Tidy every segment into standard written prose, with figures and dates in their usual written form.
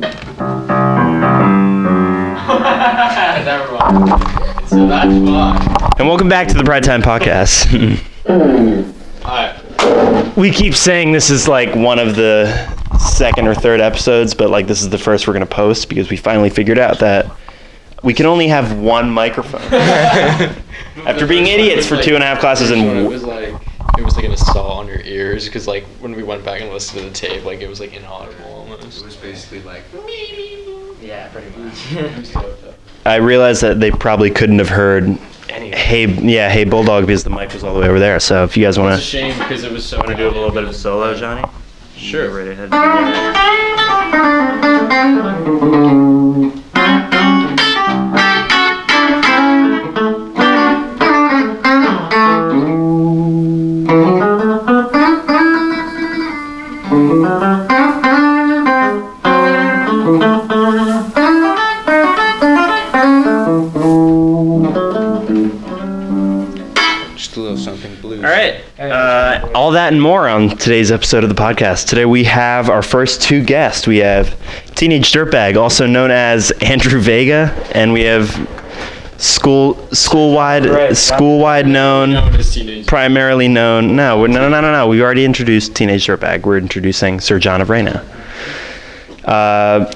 So that's why. And welcome back to the Pridetime podcast. We keep saying this is like one of the second or third episodes, but like this is the first we're going to post because we finally figured out that we can only have one microphone. After being idiots for 2.5 classes and it was like an assault on your ears because like when we went back and listened to the tape, like it was like inaudible almost. It was basically like. Yeah, pretty much. I realized that they probably couldn't have heard Hey Bulldog because the mic was all the way over there. So if you guys want It's a to shame because it was so. do a little bit of a solo, Johnny? Sure. Go right ahead. Just a little something blues. All right. All that and more on today's episode of the podcast. Today we have our first two guests. We have Teenage Dirtbag, also known as Andrew Vega, and we have school-wide known, primarily known. No. We already introduced Teenage Dirtbag. We're introducing Sir John of Ray now.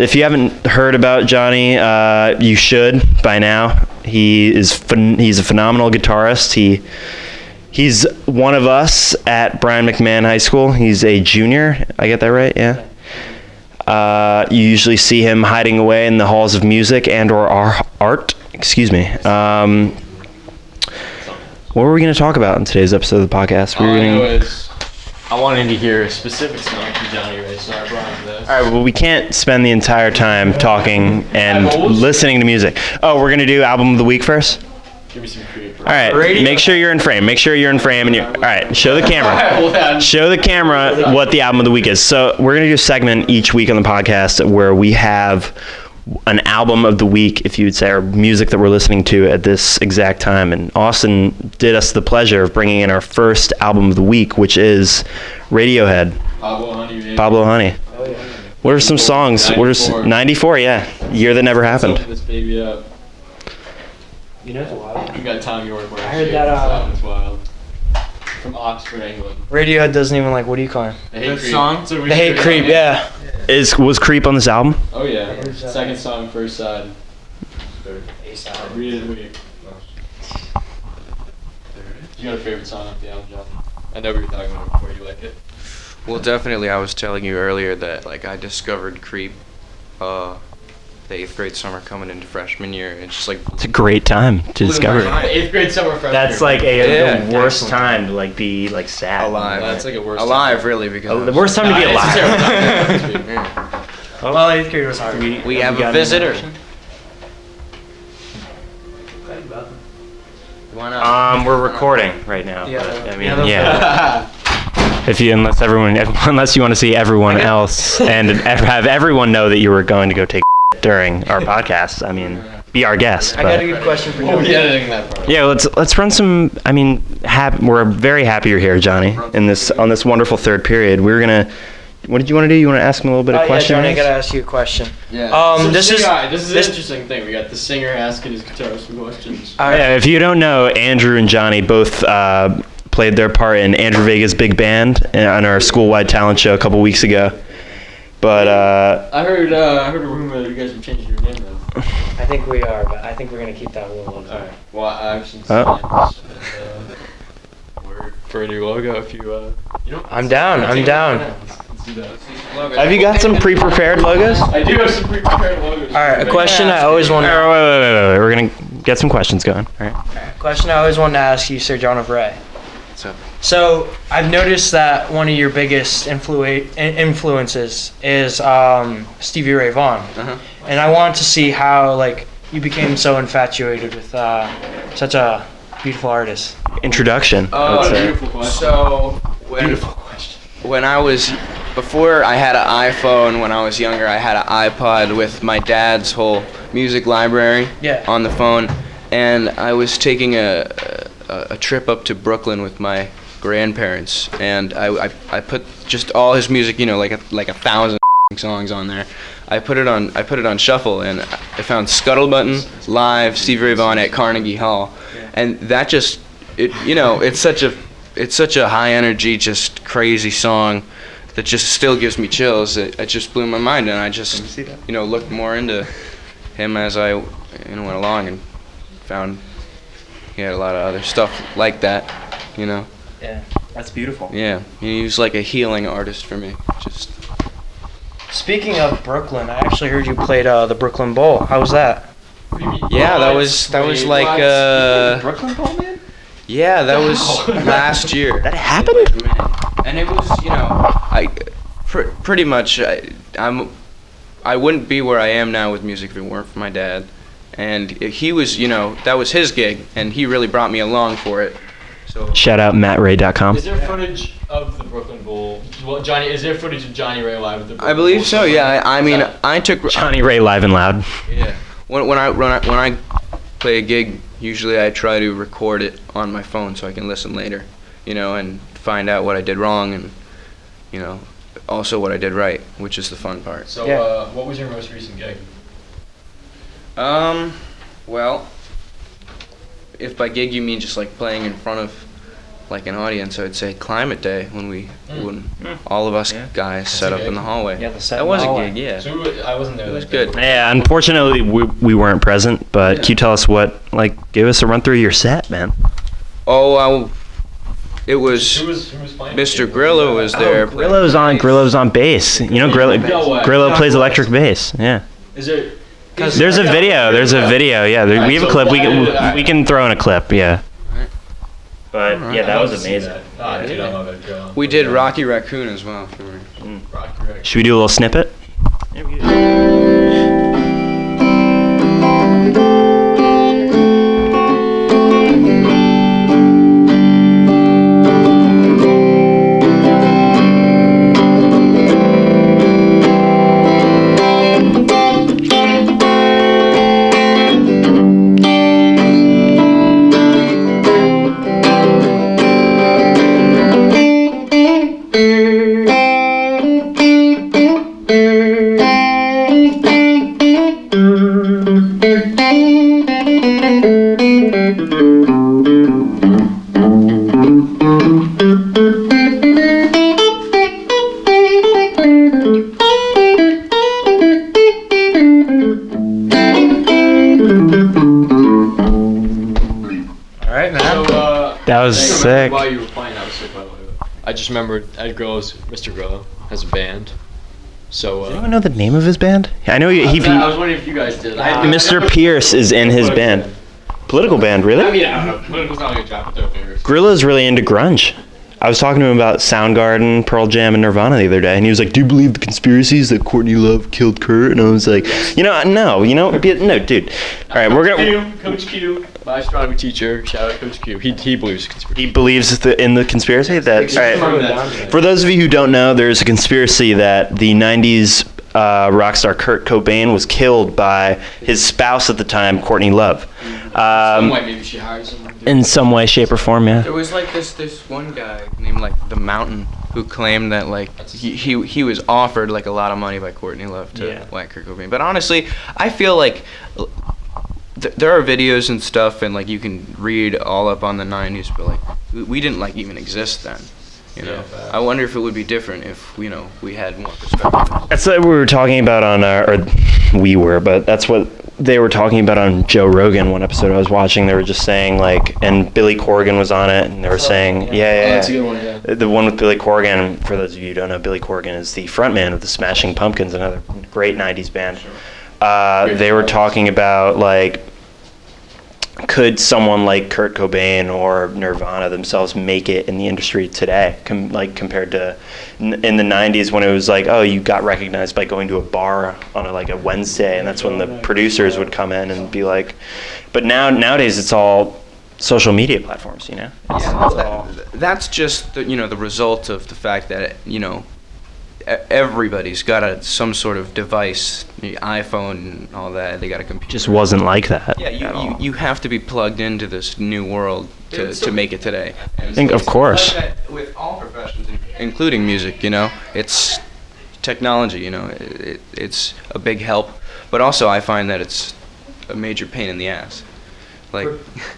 If you haven't heard about Johnny, you should by now. He's a phenomenal guitarist. He's one of us at Brian McMahon High School. He's a junior. I get that right? Yeah. You usually see him hiding away in the halls of music and/or art. Excuse me. What were we going to talk about in today's episode of the podcast? I wanted to hear a specific song from Johnny Ray, so I brought him this. All right, well, we can't spend the entire time talking and listening to music. Oh, we're going to do Album of the Week first? Give me some creep. All right, make sure you're in frame. All right, show the camera. Show the camera what the Album of the Week is. So we're going to do a segment each week on the podcast where we have an album of the week, if you would say, or music that we're listening to at this exact time. And Austin did us the pleasure of bringing in our first album of the week, which is Radiohead. Pablo Honey. Oh, yeah. What are some songs? 94, yeah. Year that never happened. This baby up. You know it's wild. You got Tom York. I heard that. It's wild. From Oxford, England. Radiohead doesn't even like. What do you call him? The Hate Creep. Song? The Hate Creep. Yeah. Was Creep on this album? Oh yeah. Second song, first side. A-side. Read it a week. You got a favorite song off the album, John? I know we were talking about it before. You like it? Well, definitely. I was telling you earlier that like I discovered Creep, the 8th grade summer coming into freshman year. It's just like it's a great time to discover it. 8th grade summer freshman. That's like the worst time to like be like sad. alive. That's like a worst. Alive, really, because The worst time to be alive. Yeah. Well, 8th grade was hard. We have a visitor. Why not? We're recording right now. Yeah. But, I mean, yeah. Unless you want to see everyone else and have everyone know that you were going to go take during our podcast. I mean, be our guest. I got a good question for you. We'll be editing that part. Yeah, let's run some. I mean, we're very happy you're here, Johnny. On this wonderful third period, we're gonna. What did you want to do? You want to ask him a little bit of questions? Yeah, Johnny, I gotta ask you a question. Yeah. This is an interesting thing. We got the singer asking his guitarist some questions. Yeah, if you don't know, Andrew and Johnny both played their part in Andrew Vega's big band on our school-wide talent show a couple weeks ago. But I heard a rumor that you guys were changing your name though. I think we are, but I think we're gonna keep that real low. Alright. Well, I've seen word for a new logo. If you know. I'm down. Let's do that. have you got some pre-prepared logos? I do have some pre-prepared logos. All right, a question I always wanted. Wait. We're gonna get some questions going. All right. Question I always wanted to ask you, Sir John of Ray. What's up? So I've noticed that one of your biggest influences is Stevie Ray Vaughan, and I wanted to see how like you became so infatuated with such a beautiful artist. Introduction. Beautiful question. So Beautiful question. when I was before I had an iPhone, when I was younger, I had an iPod with my dad's whole music library on the phone, and I was taking a trip up to Brooklyn with my grandparents, and I put just all his music, you know, like 1,000 songs on there. I put it on shuffle, and I found Scuttle Button live Stevie Ray Vaughan at Carnegie Hall, and that just it's such a high energy, just crazy song that just still gives me chills. It just blew my mind, and I just looked more into him as I went along, and found he had a lot of other stuff like that. Yeah, that's beautiful. Yeah, he was like a healing artist for me. Just. Speaking of Brooklyn, I actually heard you played the Brooklyn Bowl. How was that? Yeah, that was like Brooklyn Bowl, man. Yeah, that was last year. That happened? And it was, pretty much I wouldn't be where I am now with music if it weren't for my dad. And he was, that was his gig, and he really brought me along for it. So Shout out MattRay.com. Is there footage of the Brooklyn Bowl? Well, Johnny, is there footage of Johnny Ray live at the Brooklyn I believe Bowl? so. Yeah, I mean, I took Johnny Ray live and loud. Yeah. When I play a gig, usually I try to record it on my phone so I can listen later, and find out what I did wrong, and also what I did right, which is the fun part. So, what was your most recent gig? Well, if by gig you mean just like playing in front of like an audience, I would say Climate Day when all of us guys set up in the hallway. Yeah, that was a gig, yeah. So I wasn't there. It was good. Yeah, unfortunately we weren't present, but can you tell us give us a run through your set, man? Oh, it was Who was playing? Mr. Grillo was there. Grillo's on bass. Grillo plays electric bass. Yeah. Is there? There's a video. Yeah, we have a clip. We can throw in a clip. Yeah. But yeah, that was amazing. Dude, I love it, Joe. We did Rocky Raccoon as well. Rocky Raccoon. Should we do a little snippet? That was sick. While you were playing, that was sick, by the way. I just remembered Mr. Grillo has a band. So. Does anyone know the name of his band? I know he I was wondering if you guys did. Mr. Pierce is in his band. Political band, really? I mean, I don't know. Political's not a good job, but they're favorites. Grillo's really into grunge. I was talking to him about Soundgarden, Pearl Jam, and Nirvana the other day, and he was like, "Do you believe the conspiracies that Courtney Love killed Kurt?" And I was like, no, dude. All right, we're gonna. Coach Q, my astronomy teacher. Shout out Coach Q. He believes conspiracy. He believes in the conspiracy that. All right. For those of you who don't know, there's a conspiracy that the '90s rock star Kurt Cobain was killed by his spouse at the time, Courtney Love. Some way, maybe she hired someone. In some way, shape, or form, yeah. There was like this one guy named like The Mountain who claimed that like he was offered like a lot of money by Courtney Love to whack Kurt Cobain. But honestly, I feel like there are videos and stuff, and like you can read all up on the '90s, but like we didn't like even exist then. I wonder if it would be different if we had more perspective. That's what we were talking about on but that's what they were talking about on Joe Rogan. One episode I was watching, they were just saying and Billy Corgan was on it, and they were saying, that's a good one, yeah. The one with Billy Corgan. For those of you who don't know, Billy Corgan is the frontman of the Smashing Pumpkins, another great '90s band. They were talking about could someone like Kurt Cobain or Nirvana themselves make it in the industry today, compared to in the 90s when it was you got recognized by going to a bar on a Wednesday, and that's when the producers would come in and be like, but nowadays it's all social media platforms, That's just the result of the fact that everybody's got some sort of device, iPhone and all that. They got a computer. Just wasn't like that. Yeah, you have to be plugged into this new world to make it today. I think, of course. With all professions, including music, it's technology, it's a big help, but also I find that it's a major pain in the ass. Like,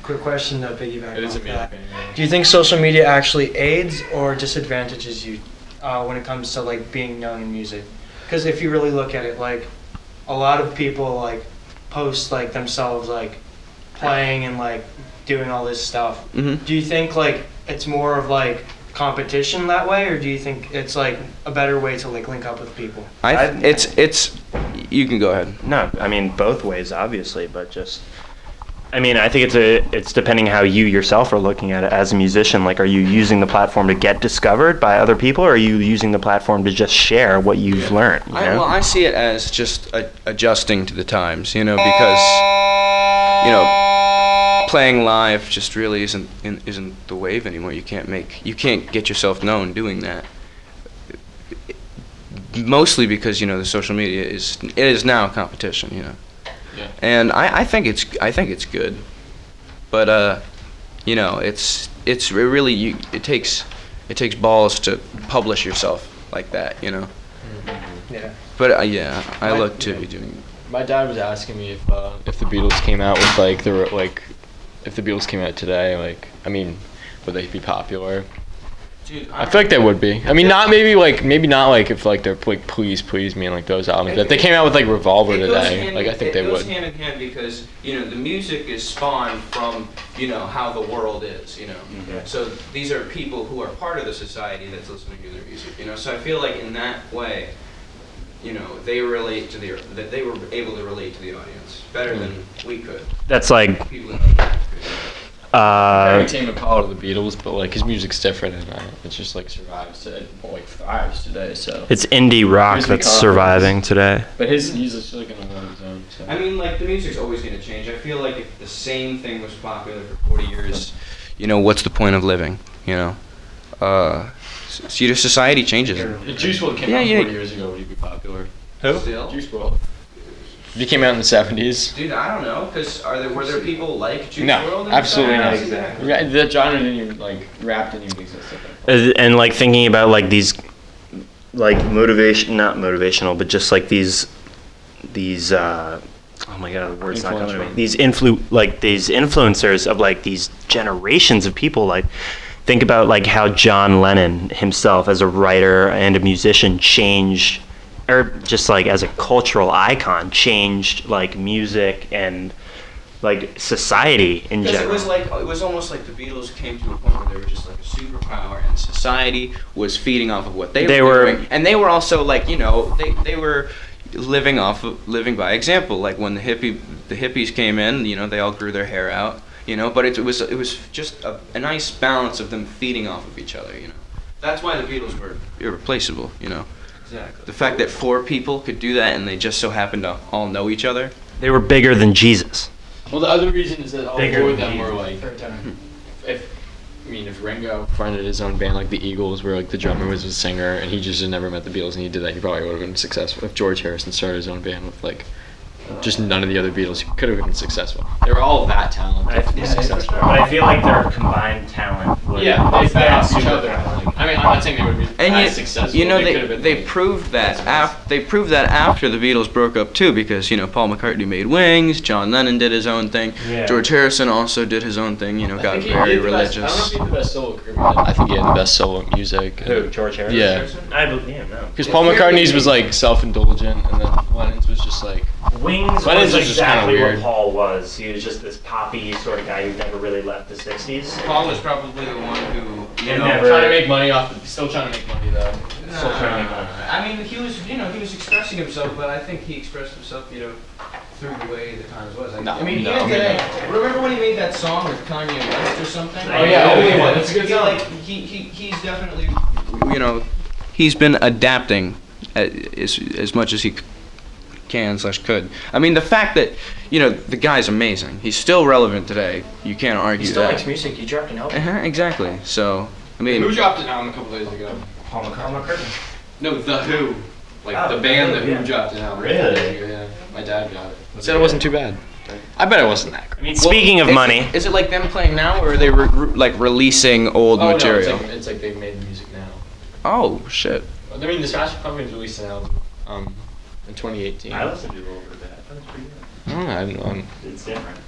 quick question to piggyback It is a off major that. pain, yeah. Do you think social media actually aids or disadvantages you when it comes to like being known in music? Because if you really look at it, like a lot of people like post like themselves like playing and like doing all this stuff. Mhm. Do you think like it's more of like competition that way, or do you think it's like a better way to like link up with people? it's you can go ahead. No, I mean both ways, obviously, but just. I mean, I think it's depending how you yourself are looking at it as a musician. Like, are you using the platform to get discovered by other people, or are you using the platform to just share what you've learned? You know? I see it as just adjusting to the times, because playing live just really isn't the wave anymore. You can't get yourself known doing that. Mostly because the social media is now a competition, Yeah. and I think it's good, but it's really it takes balls to publish yourself like that, Yeah. But I look to be doing. My dad was asking me if the Beatles came out with if the Beatles came out today, I mean, would they be popular? Dude, I feel like they would be. I mean, maybe not if they're like Please Me and like those albums. But if they came out with like Revolver today, I think they would. It goes hand in hand because the music is spawned from how the world is. Mm-hmm. So these are people who are part of the society that's listening to their music. So I feel like in that way, they relate to that they were able to relate to the audience better than we could. That's like. People in the back could. Tame Impala to the Beatles, but like his music's different and it just like survives today. So It's indie rock Here's that's the surviving today. but he's just like gonna hold his own. So. I mean, like, the music's always going to change. I feel like if the same thing was popular for 40 years, what's the point of living, society changes. If Juice WRLD came Yeah, out yeah. 40 years ago, would he be popular? Still? Juice WRLD. If he came out in the 70s. Dude, I don't know, because were there people like Juice No, WRLD? absolutely not. Exactly. That genre didn't even rap didn't even exist. And like thinking about like these, like not motivational, but just like these. Oh my god, the word's not coming to me. These influencers of like these generations of people. Like, think about like how John Lennon himself, as a writer and a musician, changed, or just like as a cultural icon, changed like music and like society in general. It was almost like the Beatles came to a point where they were just like a superpower, and society was feeding off of what they were doing. And they were also like, they were living by example. Like when the hippies came in, they all grew their hair out, but it was just a nice balance of them feeding off of each other, That's why the Beatles were irreplaceable, Exactly. The fact that 4 people could do that and they just so happened to all know each other. They were bigger than Jesus. Well, the other reason is that all Bigger 4 of than them were like, if Ringo fronted his own band like the Eagles, where like the drummer was a singer and he just had never met the Beatles and he did that, he probably would have been successful. If George Harrison started his own band with like just none of the other Beatles, he could have been successful. They were all that talented to be successful. But I feel like their combined talent would Yeah, they fed off each other. superpower. I mean, I'm not saying they would be And as successful. they proved that after the Beatles broke up too, because Paul McCartney made Wings, John Lennon did his own thing, Yeah. George Harrison also did his own thing, got very religious. I don't know if he had the best solo career. I think he had the best solo music. Who, George Harrison? Yeah. I believe, no. Because Paul McCartney's was like self-indulgent, and then Lennon's was just like. Wings Lennon's was was just kinda exactly what weird. Paul was. He was just this poppy sort of guy who never really left the 60s. Paul was probably the one who never- Trying to make money still trying to make money though. Still trying to make money. I mean, he was expressing himself, but I think he expressed himself, through the way the times was. Remember when he made that song with Kanye West or something? Oh yeah, Only One. That's a good song. He's definitely, he's been adapting as much as he can/could. I mean, the fact that the guy's amazing. He's still relevant today. You can't argue He still that. makes music. He dropped an album. Exactly. So I mean, Who dropped an album a couple days ago? Paul McCartney. No, The Who. Like Oh, the band The The Who, Who yeah. dropped an album. Really? Yeah. My dad got it. Said it wasn't too bad. I bet it wasn't that great. I mean, speaking of money, is it like them playing now, or are they releasing old material? No, it's like they made the music now. Oh shit. I mean, the Smashing Pumpkins released an album in 2018. I listened to a little bit of that. That was pretty good. I don't know. It's different.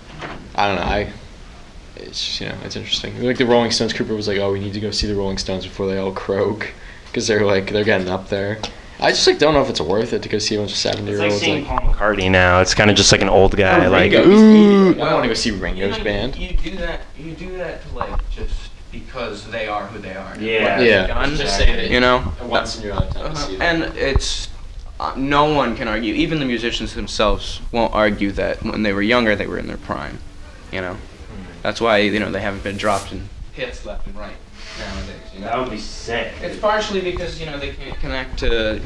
I don't know. It's just, it's interesting. Like the Rolling Stones, Cooper was like, "Oh, we need to go see the Rolling Stones before they all croak," because they're getting up there. I just don't know if it's worth it to go see a bunch of 70-year-olds. It's like seeing Paul McCartney now. It's kind of just like an old guy. Ringo, Like, ooh, I want to go see Ringo's band. You do that just because they are who they are. Yeah. Yeah. Done, Just say that. you know. Once in your lifetime to see And them. it's no one can argue. Even the musicians themselves won't argue that when they were younger they were in their prime. That's why they haven't been dropped in hits left and right nowadays. that would be sick. It's partially because they can't connect to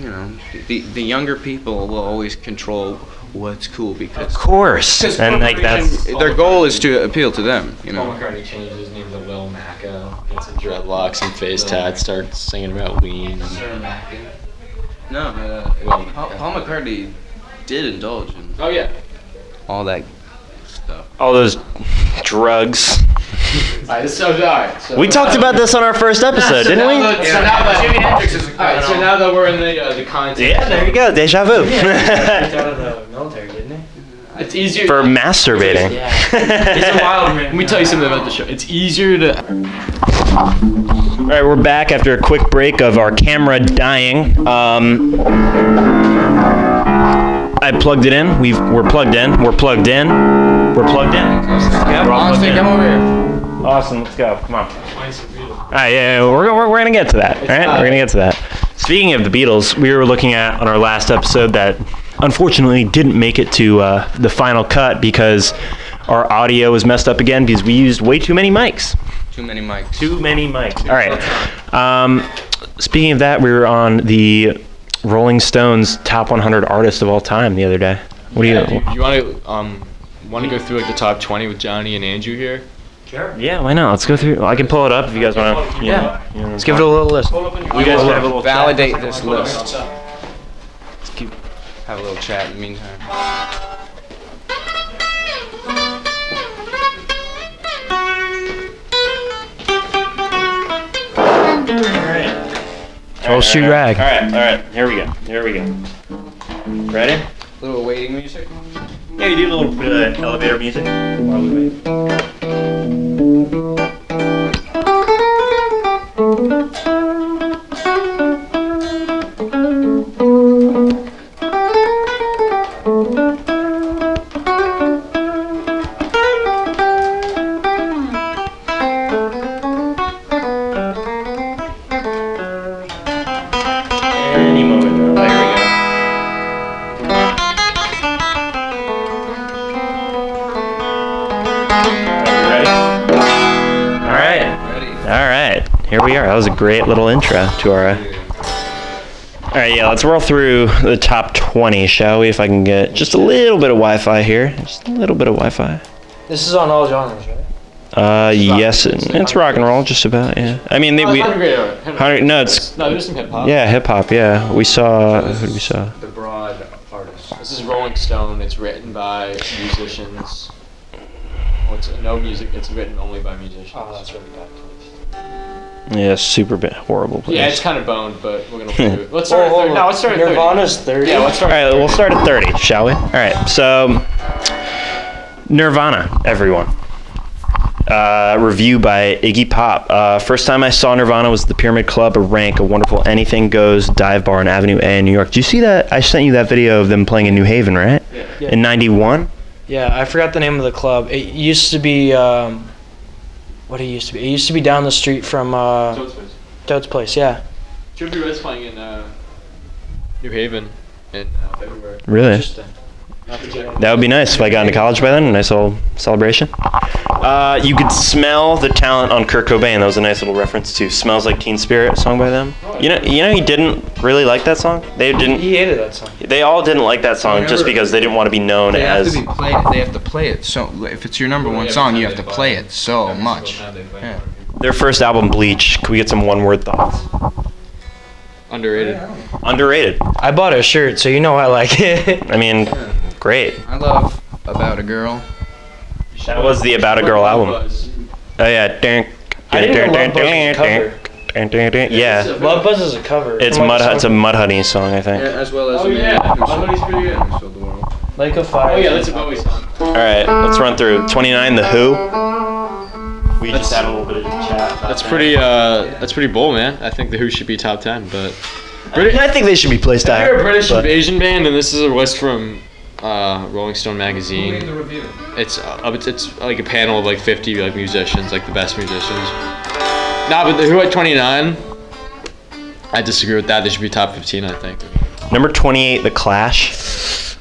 the younger people will always control what's cool because Of course. And like that's their goal is to appeal to them. Paul McCartney changed his name to Lil Macca, gets some dreadlocks and face tats, starts singing about lean. No, Paul McCartney did indulge in Oh yeah. all that stuff. all those drugs. Alright, so We talked about this on our first episode, didn't we? So now that we're in the content. Yeah, there you go. Deja vu. Kicked out of the military, didn't he? It's easier For masturbating. Yeah. He's a wild man. Let me tell you something about the show. It's easier to. All right, we're back after a quick break of our camera dying. I plugged it in. We're plugged in. We're plugged in. We're plugged in. We're all plugged in. Come over here. Awesome. Let's go. Come on. All right, yeah, we're gonna get to that. All right, we're gonna get to that. Speaking of the Beatles, we were looking at on our last episode that unfortunately didn't make it to the final cut because our audio was messed up again because we used way too many mics. Too many mics. Too many mics. All right. Speaking of that, we were on the Rolling Stones top 100 artists of all time the other day. What do you? You want to go through the top 20 with Johnny and Andrew here? Sure. Yeah, why not? Let's go through. I can pull it up if you guys want to. Yeah. Let's give it a little listen. You guys have a little Validate this list. Let's have a little chat in the meantime. Oh, shoot rag. All right. Here we go. Ready? Little waiting music. Yeah, you do a little bit of elevator music while we wait. Any moment now. There we go. Ready? All right. Ready. All right. Here we are. That was a great little intro to our. All right, yeah. Let's roll through the top 20, shall we? If I can get just a little bit of Wi-Fi here. Just a little bit of Wi-Fi. This is on all genres, right? Yes, it's rock and roll, just about. Yeah. I mean, we. No, it's No, there's some hip hop. yeah, hip hop. Yeah, we saw. Who did we saw? The broad artist. This is Rolling Stone. It's written by musicians. No music. It's written only by musicians. Oh, that's really bad. Yeah, super bit horrible place. Yeah, it's kind of boned, but we're gonna do it. Let's start at 30. No, let's start at 30. Nirvana's 30. Yeah, let's start. All right, we'll start at 30, shall we? All right, so Nirvana, everyone. Review by Iggy Pop. First time I saw Nirvana was the Pyramid Club, a rank, a wonderful anything goes dive bar on Avenue A in New York. Did you see that? I sent you that video of them playing in New Haven, right? Yeah. In '91. Yeah, I forgot the name of the club. It used to be, what it used to be? It used to be down the street from Toad's Place, yeah. Tribute Red's playing in New Haven in February. Really? Interesting. That would be nice if I got into college by then. A nice little celebration. You could smell the talent on Kurt Cobain. That was a nice little reference to "Smells Like Teen Spirit," a song by them. You know, he didn't really like that song. They didn't. He hated that song. They all didn't like that song just because they didn't want to be known They have as. to be played. They have to play it. So if it's your number one song, you have to play it so much. Yeah. Their first album, Bleach. Can we get some one-word thoughts? Underrated. Underrated. I bought a shirt, so you know I like it. I mean, great. I love About a Girl. That was the About a Girl album. Oh yeah. I didn't know Love Bug was a cover. Yeah. Love Buzz is a cover. It's From, like, It's a Mudhoney song, I think. As well as Oh, yeah. Mudhoney's pretty good. Who Sold the World. Like a Fire. Oh yeah, that's a Bowie song. All right, let's run through 29. The Who. We just had a little bit of chat. That's pretty bold, man. I think the Who should be top 10, but I think they should be placed if higher. you're a British but- invasion band, and this is a list from Rolling Stone magazine. Read the review. It's like a panel of like 50 like musicians, like the best musicians. Nah, but the Who at 29, I disagree with that. They should be top 15, I think. Number 28, The Clash.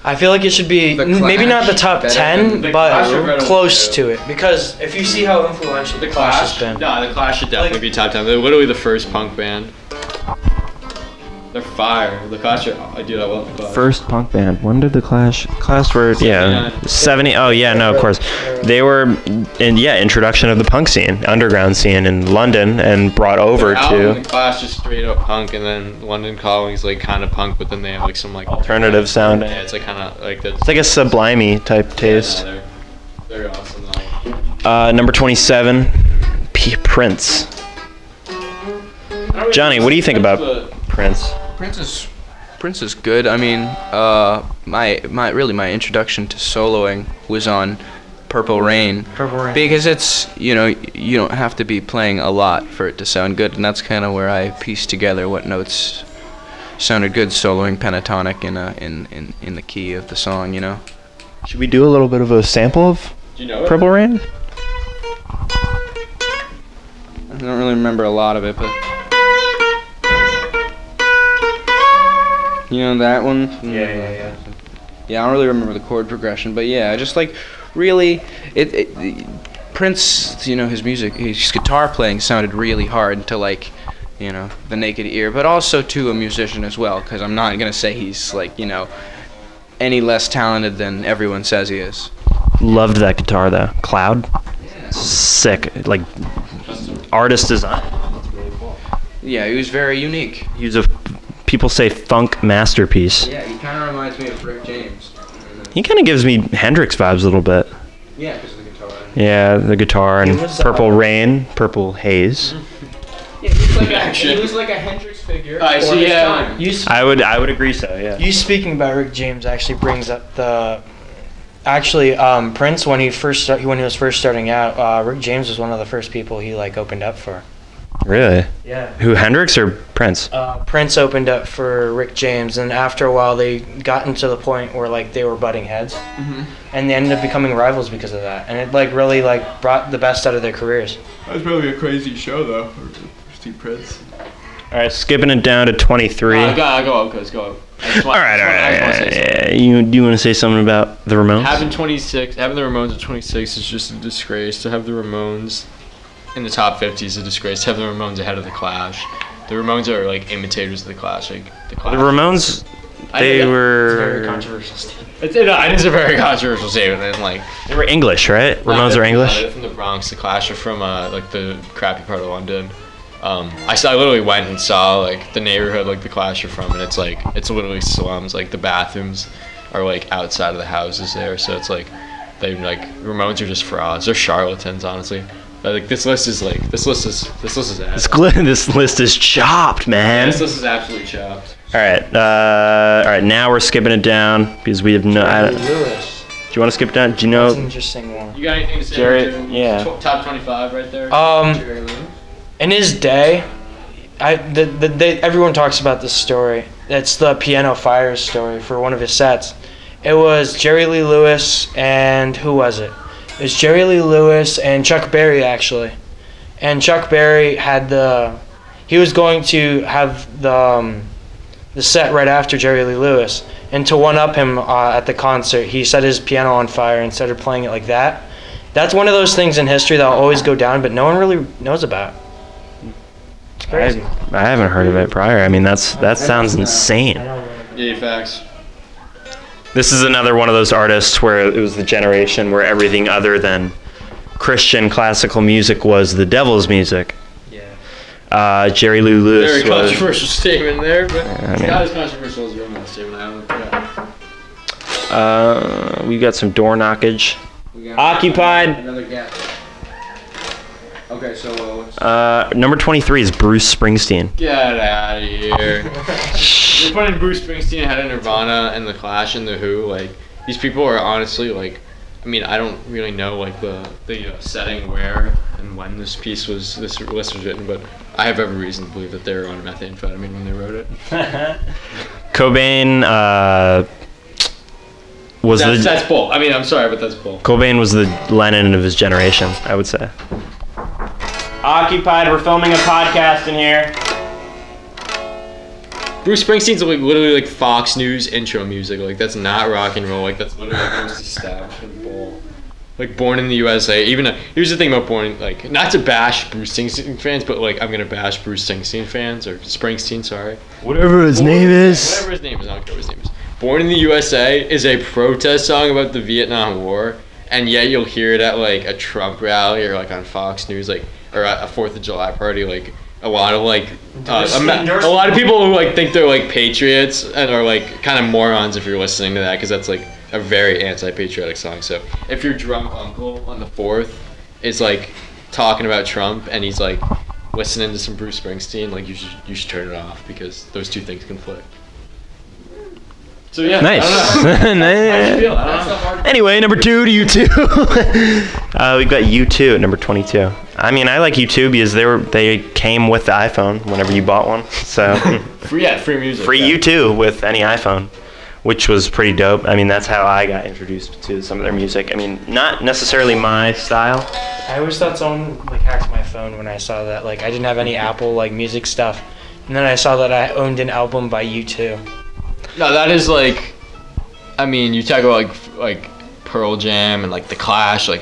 I feel like it should be The maybe not the top Clash, 10, The Clash are but better close than to it. Because if you see how influential the Clash has been. No, the Clash should definitely Like- be top 10. They're literally the first punk band. They're fire. The Clash are, I love the Clash. First punk band. When did The Clash? Clash were, 79. 70. Oh, yeah, no, of course. They were, introduction of the punk scene, underground scene in London, and brought over Their album, to The Clash is straight up punk, and then London Calling's like kind of punk, but then they have like some like alternative sound. Yeah, it's like kind of like that's. It's like a Sublime type taste. Yeah, they're awesome. Though. Number 27, Prince. Johnny, what do you think about Prince? Prince is good. I mean, my introduction to soloing was on Purple Rain. Purple Rain. Because it's, you don't have to be playing a lot for it to sound good, and that's kind of where I pieced together what notes sounded good soloing pentatonic in the key of the song, Should we do a little bit of a sample of Do you know it? Purple Rain? I don't really remember a lot of it, but that one? Yeah. Yeah, I don't really remember the chord progression, but yeah, just like really, Prince, his music, his guitar playing sounded really hard to like, the naked ear, but also to a musician as well, because I'm not gonna say he's like, any less talented than everyone says he is. Loved that guitar though. Cloud. Sick. Like artist design. Yeah, he was very unique. He was people say funk masterpiece. Yeah, he kind of reminds me of Rick James. He kind of gives me Hendrix vibes a little bit. Yeah, because of the guitar. Yeah, the guitar and He was, Purple Rain, Purple Haze. Yeah, he Action. was like a Hendrix figure. Alright, so for his yeah. time. I would agree so. Yeah. You speaking about Rick James actually brings up Prince when he was first starting out. Rick James was one of the first people he like opened up for. Really? Yeah. Who, Hendrix or Prince? Prince opened up for Rick James, and after a while they got into the point where like they were butting heads, and they ended up becoming rivals because of that. And it like really like brought the best out of their careers. That was probably a crazy show though. Steve Prince. All right, skipping it down to 23. Go up, cuz go up. All right. Do you want to say something about the Ramones? Having the Ramones at 26 is just a disgrace. To have the Ramones in the top 50 is a disgrace. To have the Ramones ahead of the Clash. The Ramones are like imitators of the Clash. Like the Clash. The Ramones, they were. It's a very controversial statement. It is a very controversial statement. And like They were English, right? Ramones are English. They're from the Bronx. The Clash are from like the crappy part of London. I literally went and saw like the neighborhood like the Clash are from, and it's literally slums. Like the bathrooms are like outside of the houses there, so it's like Ramones are just frauds. They're charlatans, honestly. But, like this list is ass. This list is chopped, man. This list is absolutely chopped. All right. Now we're skipping it down because we have no. Lewis. Do you want to skip it down? Do you That's an know? interesting one. You got anything to say? Jerry- Jim? yeah. Top 25 right there. In his day, everyone talks about this story. It's the Piano Fires story for one of his sets. It was Jerry Lee Lewis and who was it? It was Jerry Lee Lewis and Chuck Berry actually. And Chuck Berry he was going to have the set right after Jerry Lee Lewis. And to one up him at the concert, he set his piano on fire and started playing it like that. That's one of those things in history that'll always go down, but no one really knows about. It's crazy. I haven't heard of it prior. I mean, that sounds insane. Yeah, facts. This is another one of those artists where it was the generation where everything other than Christian classical music was the devil's music. Yeah. Jerry Lee Lewis Very was. controversial statement there, but I it's mean- not as controversial as the Ramones statement. We got some door knockage. We got Occupied. Another guess. Okay, so Number 23 is Bruce Springsteen. Get out of here. You're putting Bruce Springsteen ahead of Nirvana and The Clash and The Who. Like, these people are honestly, like, I mean, I don't really know, like, the setting where and when this list was written, but I have every reason to believe that they were on methamphetamine when they wrote it. Cobain was That's bull. I mean, I'm sorry, but that's bull. Cobain was the Lennon of his generation, I would say. Occupied, we're filming a podcast in here. Bruce Springsteen's like literally like Fox News intro music. Like, that's not rock and roll. Like, that's literally like the most establishment bull. Like, Born in the USA. Here's the thing about like, not to bash Bruce Springsteen fans, but like, I'm gonna bash Bruce Springsteen fans, or Springsteen, sorry. Whatever his name is. Whatever his name is, I don't care what his name is. Born in the USA is a protest song about the Vietnam War, and yet you'll hear it at like a Trump rally or like on Fox News, like, or at a 4th of July party. Like, a lot of like a lot of people who like think they're like patriots and are like kind of morons if you're listening to that, because that's like a very anti-patriotic song. So if your drunk uncle on the 4th is like talking about Trump and he's like listening to some Bruce Springsteen, like, you should turn it off, because those two things conflict. So yeah, Nice. I don't know. How do you feel? I don't know. Anyway, number 2 to U2. We've got U2 at number 22. I mean, I like U2 because they came with the iPhone whenever you bought one. So Free music. free yeah. U2 with any iPhone, which was pretty dope. I mean, that's how I got introduced to some of their music. I mean, not necessarily my style. I always thought someone like hacked my phone when I saw that. Like, I didn't have any Apple like music stuff, and then I saw that I owned an album by U2. No, that is like, I mean, you talk about like Pearl Jam and like The Clash, like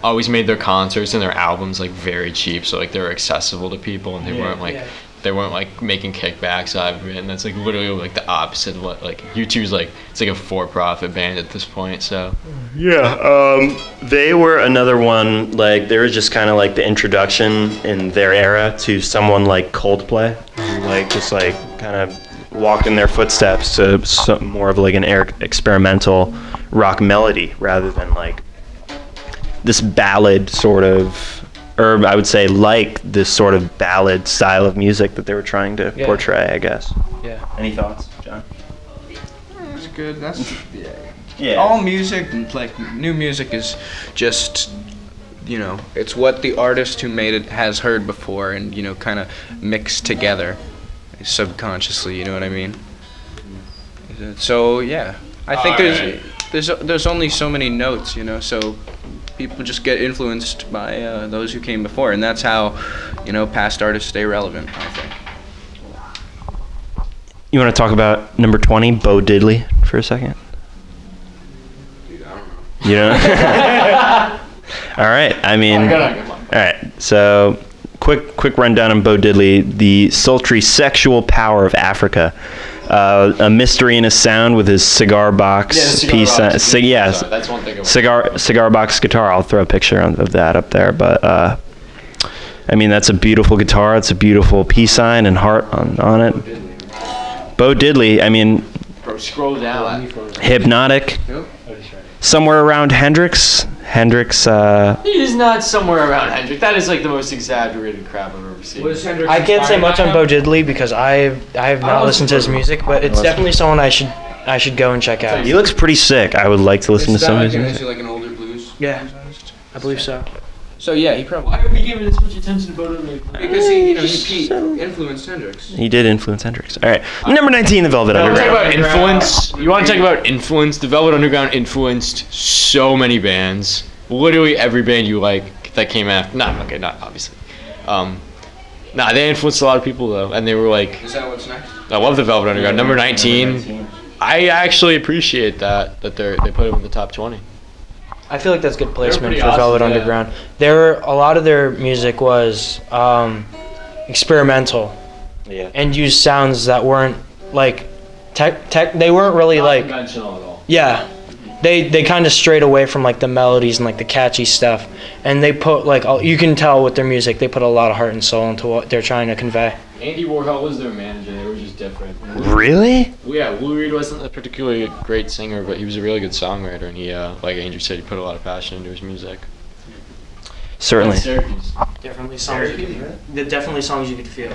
always made their concerts and their albums like very cheap, so like they were accessible to people, and they weren't like making kickbacks out of it, and that's like literally like the opposite of what like U2's like. It's like a for-profit band at this point. So Yeah, they were another one, like, they were just kind of like the introduction in their era to someone like Coldplay, who like just like kind of walked in their footsteps to some more of like an experimental rock melody rather than like this ballad sort of, or I would say like this sort of ballad style of music that they were trying to portray, I guess. Yeah. Any thoughts, John? That's good. That's Yeah. all music, like new music, is just, you know, it's what the artist who made it has heard before, and, you know, kind of mixed together subconsciously. You know what I mean? So yeah, I think there's only so many notes, you know. So people just get influenced by those who came before, and that's how, you know, past artists stay relevant, I think. You want to talk about number 20, Bo Diddley, for a second? Dude, I don't know. You know? All right. I mean, all right. So, quick rundown on Bo Diddley: the sultry sexual power of Africa, a mystery and a sound with his cigar box piece. That's one thing. Cigar box guitar. I'll throw a picture of that up there. But I mean, that's a beautiful guitar. It's a beautiful peace sign and heart on it. Bo Diddley. I mean, Bro, scroll down. Hypnotic. Somewhere around Hendrix. He is not somewhere around Hendrix. That is like the most exaggerated crap I've ever seen. I can't say much on Bo Diddley because I have not listened to his music, but it's definitely someone I should go and check out. He looks pretty sick. I would like to listen to some of his Is music. he like an older blues? Yeah, I believe so. So yeah, he probably. Why are we giving this much attention to Bo Diddley? Because he influenced Hendrix. He did influence Hendrix. All right, number 19, the Velvet You want to talk Underground. about influence? You want to talk about influence? The Velvet Underground influenced so many bands. Literally every band you like that came after. Not obviously. They influenced a lot of people though, and they were like. Is that what's next? I love the Velvet Underground. Number 19. I actually appreciate that they put him in the top 20. I feel like that's good placement pretty for Velvet awesome, yeah. Underground. A lot of their music was experimental. Yeah. And used sounds that weren't like they weren't really like conventional at all. yeah. They kind of strayed away from like the melodies and like the catchy stuff, and they put like you can tell with their music they put a lot of heart and soul into what they're trying to convey. Andy Warhol was their manager. They were just different. Really? Well, yeah, Lou Reed wasn't a particularly great singer, but he was a really good songwriter, and he, like Andrew said, he put a lot of passion into his music. Certainly. Syracuse. Definitely songs you could feel.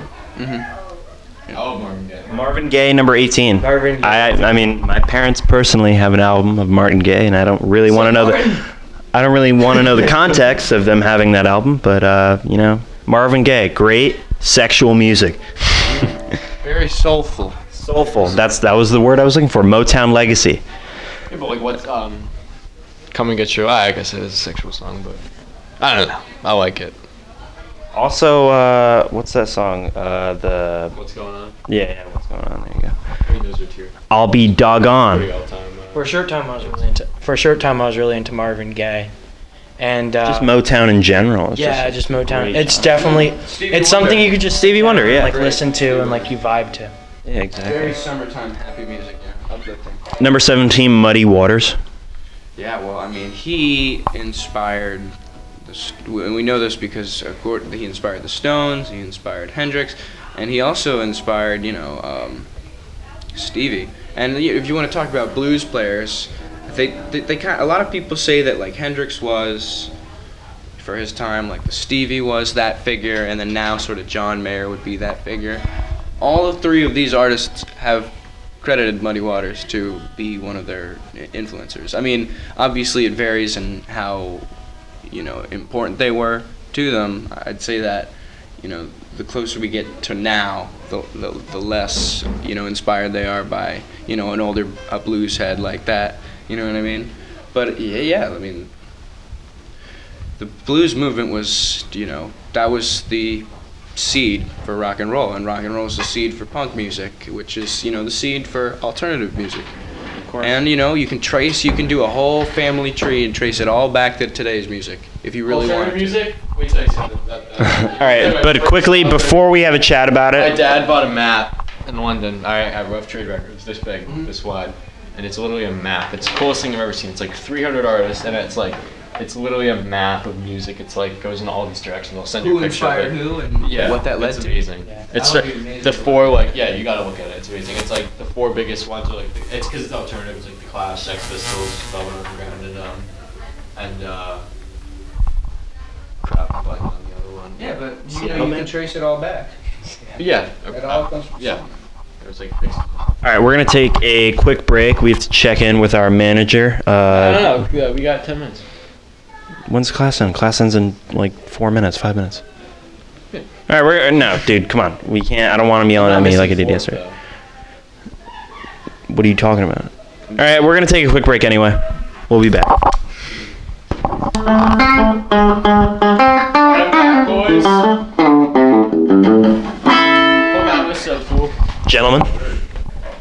Oh, Marvin Gaye. Marvin Gaye, number 18. Marvin Gaye. I mean, my parents personally have an album of Martin Gaye, and I don't really want to know the context of them having that album, but Marvin Gaye, great sexual music. Very soulful. Soulful. That was the word I was looking for. Motown legacy. Yeah, but like what's Come and Get Your Eye, I guess it is a sexual song, but I don't know. I like it. Also, what's that song? What's Going On? Yeah, What's Going On? There you go. I mean, those are two. I'll Be Doggone. Pretty all-time. For a short time, I was really into Marvin Gaye, and Just Motown in general. It's just Motown. great It's song. definitely it's something you could just Stevie Wonder, yeah. like listen to and like you vibe to. Yeah, exactly. Very summertime happy music. Yeah, uplifting. Number 17, Muddy Waters. Yeah, well, I mean, he inspired. We know this because he inspired the Stones, he inspired Hendrix, and he also inspired, Stevie. And if you want to talk about blues players, they a lot of people say that like Hendrix was, for his time, like the Stevie was that figure, and then now sort of John Mayer would be that figure. All three of these artists have credited Muddy Waters to be one of their influencers. I mean, obviously it varies in how important they were to them. I'd say that, the closer we get to now, the less, inspired they are by, an older blues head like that. You know what I mean? But yeah, I mean, the blues movement was, that was the seed for rock and roll is the seed for punk music, which is, the seed for alternative music. And you can do a whole family tree and trace it all back to today's music if you really want to. Music? Let me tell you something. All right, but quickly, before we have a chat about My it, dad bought a map in London. I have Rough Trade Records, this big, this wide, and it's literally a map. It's the coolest thing I've ever seen. It's like 300 artists, and it's literally a map of music. It's like goes in all these directions. I'll send you a picture of it. Who and Yeah, what that led it's to. amazing. Yeah. It's That would be amazing. the four you gotta look at it. It's amazing. It's like the four biggest ones are like it's because it's alternative. It's like the Clash, Sex Pistols, Velvet Underground, and crap, I'm blanking on the other one. Yeah, but you can trace it all back. Yeah. It all comes from Yeah. It was like big. all right, we're gonna take a quick break. We have to check in with our manager. No, we got 10 minutes. When's class end? Class ends in like 4 minutes, 5 minutes. Yeah. All right, no, dude, come on. We can't. I don't want him yelling at me like I did yesterday. What are you talking about? All right, we're gonna take a quick break anyway. We'll be back. Boys. That was so cool. Gentlemen,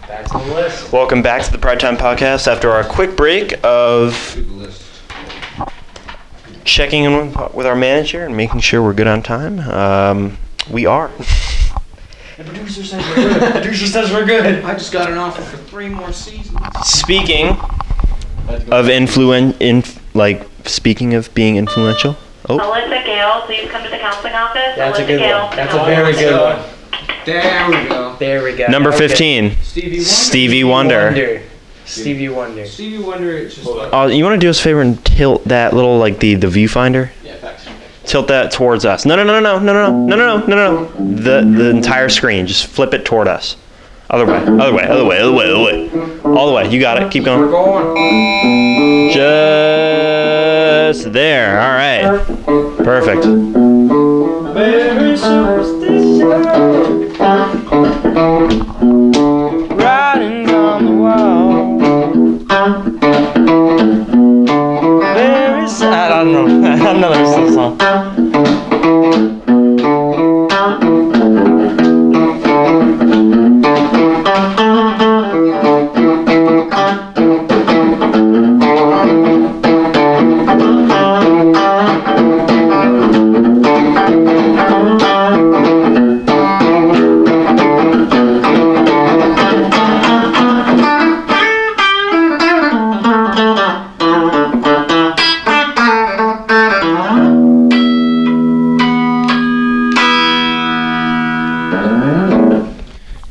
Back to the list. welcome back to the Pridetime podcast after our quick break of checking in with our manager and making sure we're good on time. We are. The producer says we're good. The producer says we're good. I just got an offer for 3 more seasons. Speaking of speaking of being influential. Oh, Melissa Gale, please come to the counseling office. That's a Melissa good Gale, one. That's a very good one. There we go. There we go. number Okay. 15, Stevie Wonder. Stevie Wonder. Stevie Wonder, it's just like, You want to do us a favor and tilt that little the viewfinder? Yeah, facts. Tilt that towards us. No. The entire screen. Just flip it toward us. Other way. All the way. You got it. Keep we're going. going. Just there. All right. Perfect. Riding on the wall. Very sad. I don't know. I know there's this song.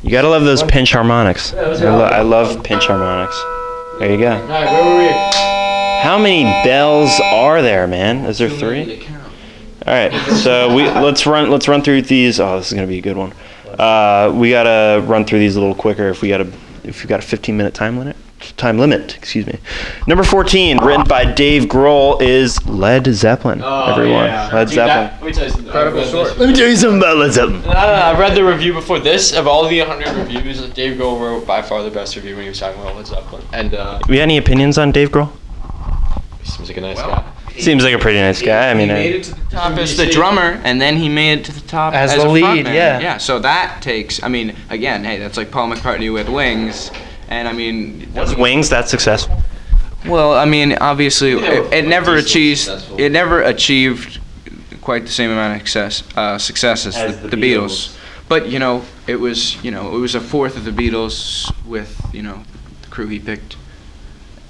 You gotta love those pinch harmonics. I love pinch harmonics. There you go. Alright, where were we? How many bells are there, man? Is there 3? right, so let's run through these. Oh, this is gonna be a good one. We gotta run through these a little quicker if you've got a 15-minute time limit. Excuse me. Number 14, written by Dave Grohl, is Led Zeppelin. Everyone, yeah. Led Zeppelin. Let me tell you something. Let me tell you something about Led Zeppelin. I read the review before this. Of all the 100 reviews, Dave Grohl wrote by far the best review when he was talking about Led Zeppelin. And We got any opinions on Dave Grohl? he seems like a nice guy. Seems like a pretty nice guy. I mean, he made it to the top as the drummer, and then he made it to the top As as the a lead, frontman. yeah. Yeah. So that takes. I mean, again, hey, that's like Paul McCartney with Wings, and I mean, was Wings that successful? well, I mean, obviously, it never successful. achieved quite the same amount of success as the Beatles. But it was a fourth of the Beatles with the crew he picked,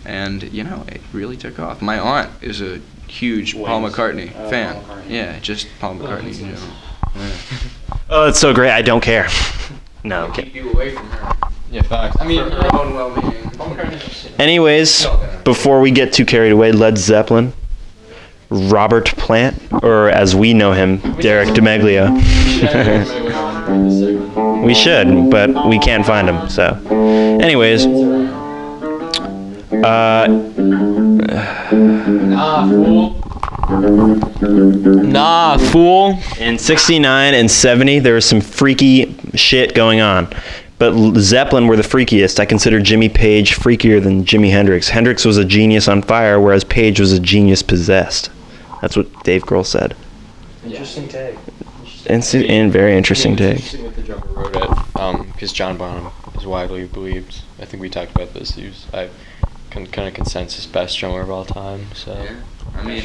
and it really took off. My aunt is a huge Paul McCartney fan. Paul McCartney. Yeah, just Paul McCartney. Oh, it's so great. I don't care. No, I'm kidding. Keep you away from her. Yeah, facts. I mean, For her own well-being. Anyways, before we get too carried away, Led Zeppelin, Robert Plant, or as we know him, Derek DeMeglia. We should, but we can't find him. So, anyways, Nah, fool. in '69 and '70, there was some freaky shit going on. But Zeppelin were the freakiest. I consider Jimmy Page freakier than Jimi Hendrix. Hendrix was a genius on fire, whereas Page was a genius possessed. That's what Dave Grohl said. Interesting take. And very interesting take. Interesting what the drummer wrote it, because John Bonham is widely believed. I think we talked about this. He was kind of consensus best drummer of all time. So. Yeah. I mean,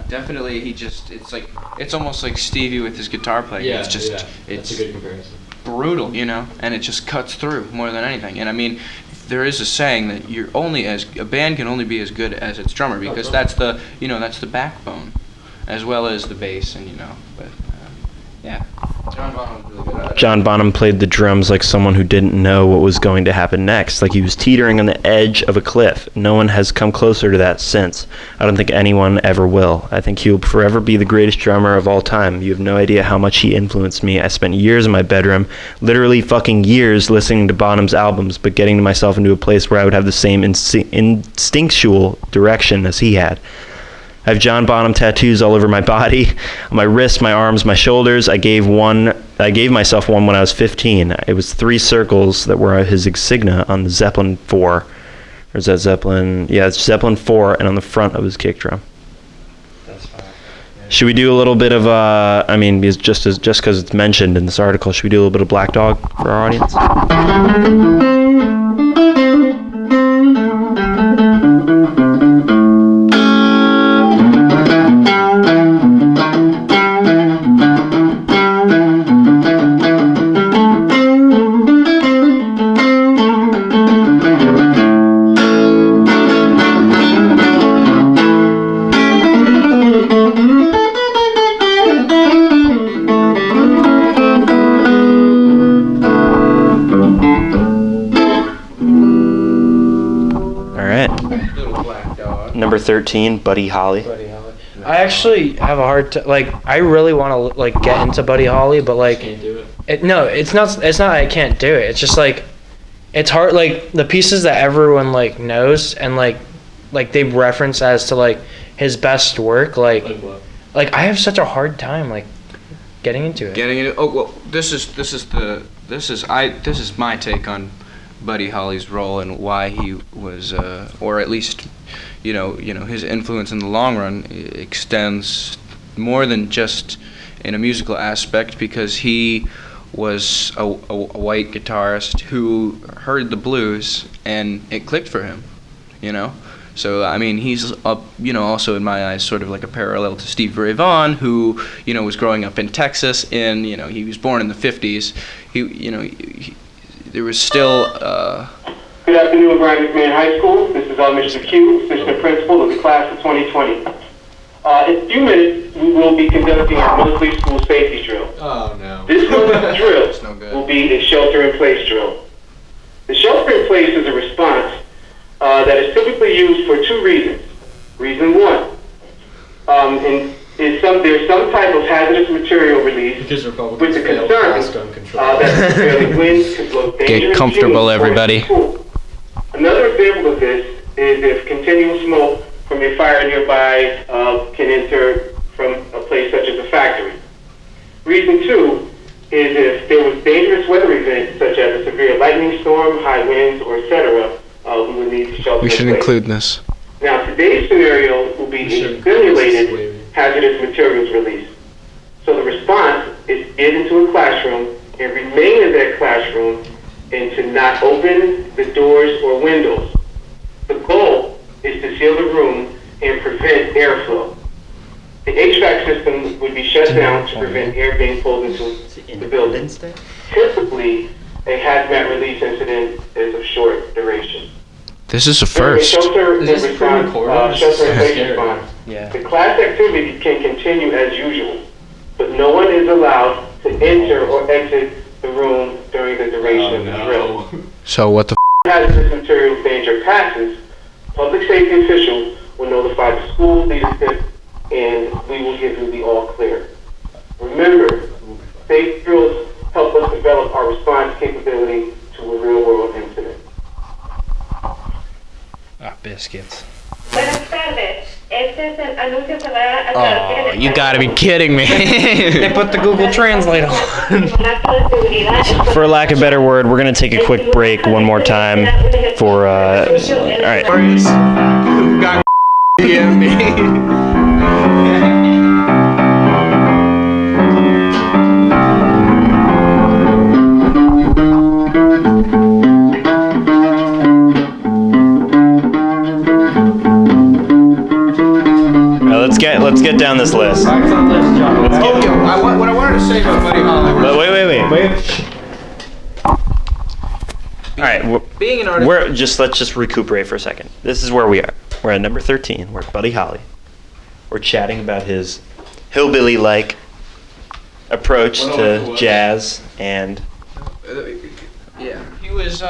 definitely. It's almost like Stevie with his guitar playing. It's just That's a good comparison. brutal, and it just cuts through more than anything. And I mean, there is a saying that a band can only be as good as its drummer, because that's the backbone, as well as the bass, and but yeah. John Bonham was really good at it. John Bonham played the drums like someone who didn't know what was going to happen next, like he was teetering on the edge of a cliff. No one has come closer to that since. I don't think anyone ever will. I think he will forever be the greatest drummer of all time. You have no idea how much he influenced me. I spent years in my bedroom, literally fucking years, listening to Bonham's albums, but getting myself into a place where I would have the same instinctual direction as he had. I have John Bonham tattoos all over my body, on my wrists, my arms, my shoulders. I gave myself one when I was 15. It was 3 circles that were his insignia on the Zeppelin 4. Or is that Zeppelin? Yeah, it's Zeppelin 4, and on the front of his kick drum. That's fine. Should we do a little bit of just because it's mentioned in this article, should we do a little bit of Black Dog for our audience? Number 13, Buddy Holly. I actually have a hard time. I really want to get into Buddy Holly, but Can't do it. it's not I can't do it. It's just it's hard. The pieces that everyone knows and they reference as to his best work. I have such a hard time getting into it. Oh well, this is my take on Buddy Holly's role and why he was, or at least, his influence in the long run extends more than just in a musical aspect, because he was a white guitarist who heard the blues and it clicked for him, So I mean, he's also in my eyes sort of like a parallel to Stevie Ray Vaughan, who was growing up in Texas, and he was born in the 50s. There was still. Good afternoon, Brian McMahon High School. This is Mr. Q, Assistant Principal of the Class of 2020. In a few minutes, we will be conducting our monthly school safety drill. Oh, no. This month's drill no good. will be a shelter-in-place drill. The shelter-in-place is a response that is typically used for 2 reasons. Reason 1, in there's some type of hazardous material release Because with Republicans the failed concern mass gun control. that severely winds could blow dangerous comfortable, fumes towards everybody. the school. Another example of this is if continual smoke from a fire nearby can enter from a place such as a factory. Reason two is if there was dangerous weather events such as a severe lightning storm, high winds, or etc., we would need to shelter We in should place. include this. Now, today's scenario will be a simulated hazardous materials release. So the response is to get into a classroom and remain in that classroom and to not open the doors or windows. The goal is to seal the room and prevent airflow. The HVAC system would be shut down to prevent air being pulled into the building. Typically, a hazmat release incident is of short duration. This is a During first. shelter Is and this response, pre-recorded? shelter in place Scary. response, Yeah. the class activity can continue as usual, but no one is allowed to enter or exit the room during the duration of the drill. So what the Hazardous materials danger passes, public safety officials will notify the school leadership and we will give you the all clear. Remember, safe drills help us develop our response capability to a real world incident. Biscuits. Buenas tardes. Este es el anuncio que va a traducir Oh, en you gotta be español. kidding me. They put the Google Translate on. For lack of a better word, we're gonna take a quick break one more time for all right. Who got me? Let's get down this list. What I wanted to say about Buddy Holly But wait. All right, being an artist. let's just recuperate for a second. This is where we are. We're at number 13. We're at Buddy Holly. We're chatting about his hillbilly-like approach to jazz and Yeah, he was.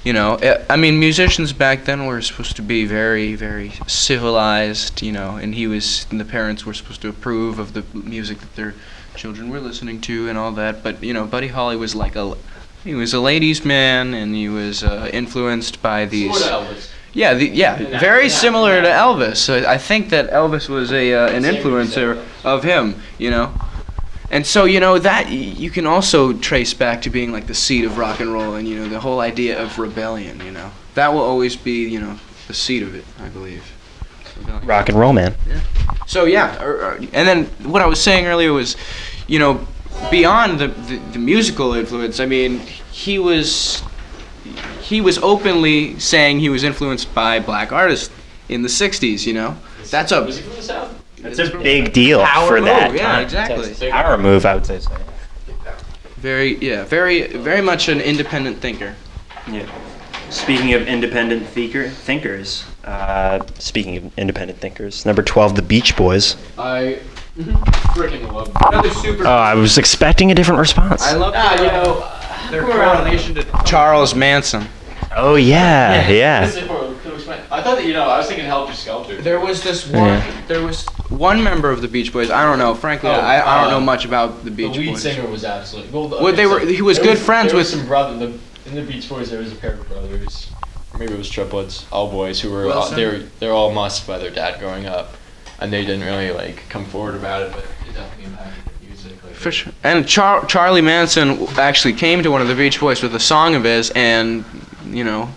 You know, I mean, musicians back then were supposed to be very, very civilized. You know, and the parents were supposed to approve of the music that their children were listening to and all that. But you know, Buddy Holly was he was a ladies' man, and he was influenced by these. Very similar to Elvis. So I think that Elvis was an influencer of him. You know. And so, you know, that you can also trace back to being like the seed of rock and roll and, you know, the whole idea of rebellion, you know. That will always be, you know, the seed of it, I believe. Rebellion. rock and roll, man. Yeah. So, yeah, and then what I was saying earlier was, you know, beyond the musical influence, I mean, he was openly saying he was influenced by black artists in the 60s, you know. That's a... Was he from the South? That's a big deal Power for move, that yeah, time. exactly. It's a power move, I would say so. Very much an independent thinker. Yeah. Speaking of independent thinkers, number 12, the Beach Boys. I freaking love them. Another super. I was expecting a different response. I love you know, their correlation to Charles Manson. Oh yeah. I thought that, you know, I was thinking Helter Skelter. There was one member of the Beach Boys. I don't know. Frankly, I don't know much about the Beach The lead Boys. singer was absolutely... He was good friends with... some brother, in the Beach Boys, there was a pair of brothers. Or maybe it was triplets, all boys, who were... They're all molested by their dad growing up. And they didn't really, like, come forward about it, but it definitely impacted the music. Like, For sure. And Charlie Manson actually came to one of the Beach Boys with a song of his, and, you know...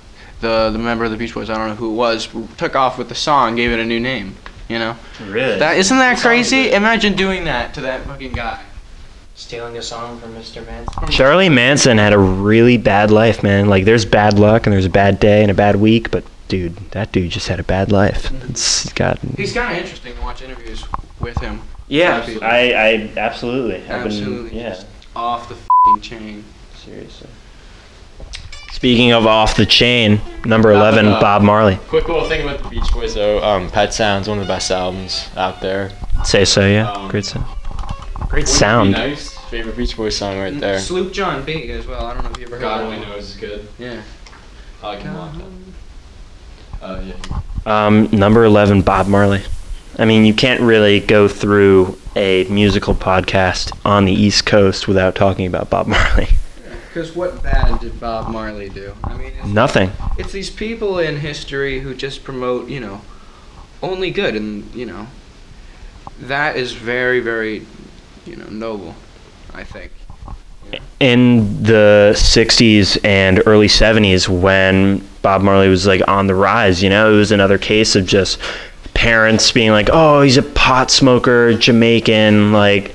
The member of the Beach Boys, I don't know who it was, took off with the song, gave it a new name, you know? Really? Isn't that crazy? Imagine doing that to that fucking guy. Stealing a song from Mr. Manson. Charlie Manson had a really bad life, man. Like, there's bad luck and there's a bad day and a bad week, but dude, that dude just had a bad life. He's kind of interesting to watch interviews with him. Yeah, Absolutely. I absolutely. Absolutely. Yeah. Off the f***ing chain. Seriously. Speaking of off the chain, number 11, Bob Marley. quick little thing about the Beach Boys, though. Pet Sounds, one of the best albums out there. Say so, yeah. Great sound. Great sound. Be nice. Favorite Beach Boys song right there. Sloop John B as well. I don't know if you ever heard God of Only him. Knows is good. Yeah. I like him a lot. Yeah. Number 11, Bob Marley. I mean, you can't really go through a musical podcast on the East Coast without talking about Bob Marley. Because what bad did Bob Marley do? I mean, Nothing. It's these people in history who just promote, only good, and that is very, very, noble, I think. In the 60s and early 70s, when Bob Marley was like on the rise, it was another case of just parents being like, oh, he's a pot smoker, Jamaican, like,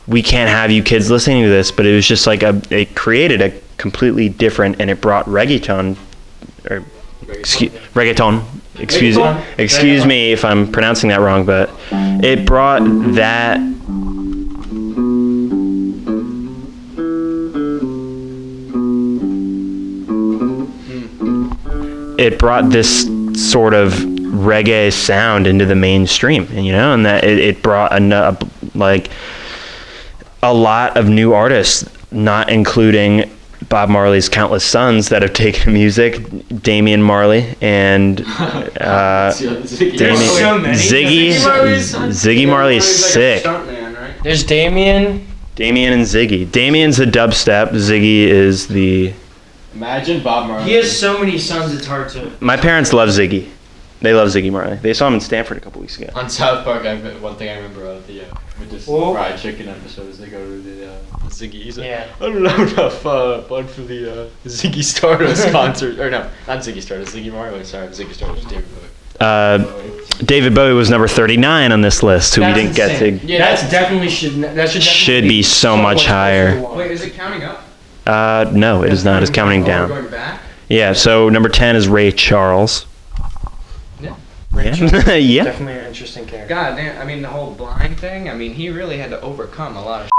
we can't have you kids listening to this. But it was just like it created a completely different, and it brought reggaeton. Excuse me if I'm pronouncing that wrong, but it brought that. It brought this sort of reggae sound into the mainstream, and that it brought a lot of new artists, not including Bob Marley's countless sons that have taken music, Damian Marley and Ziggy Marley is sick. There's Damian and Ziggy. Damian's the dubstep. Ziggy is the. Imagine Bob Marley. He has so many sons, it's hard to. My parents love Ziggy. They love Ziggy Marley. They saw him in Stanford a couple weeks ago. On South Park, one thing I remember of the with this fried chicken episodes, they go to the Ziggy. He's like, I don't know enough fun for the Ziggy Stardust concert. Or no, not Ziggy Stardust, Ziggy Marley. Sorry, Ziggy Stardust was David Bowie. David Bowie was number 39 on this list, who we didn't get to. Yeah, that should definitely should be so much higher. Wait, is it counting up? No, it is not. It's counting down. Going back? Yeah, so number 10 is Ray Charles. Yeah. Yeah. Definitely an interesting character. God damn, I mean, the whole blind thing, I mean, he really had to overcome a lot of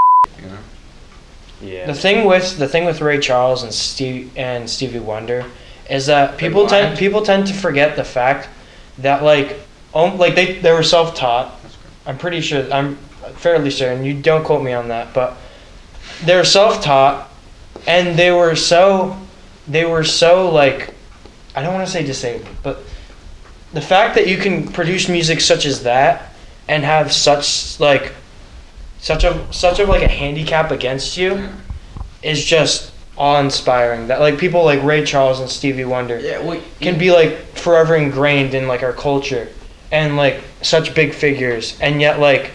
Yeah. The thing with Ray Charles and Stevie Wonder is that people tend to forget the fact that they were self-taught. I'm pretty sure, I'm fairly certain, you don't quote me on that, but they were self-taught, and they were so like, I don't want to say disabled, but the fact that you can produce music such as that and have such a handicap against you is just awe-inspiring. That like people like Ray Charles and Stevie Wonder can be like forever ingrained in like our culture and like such big figures, and yet like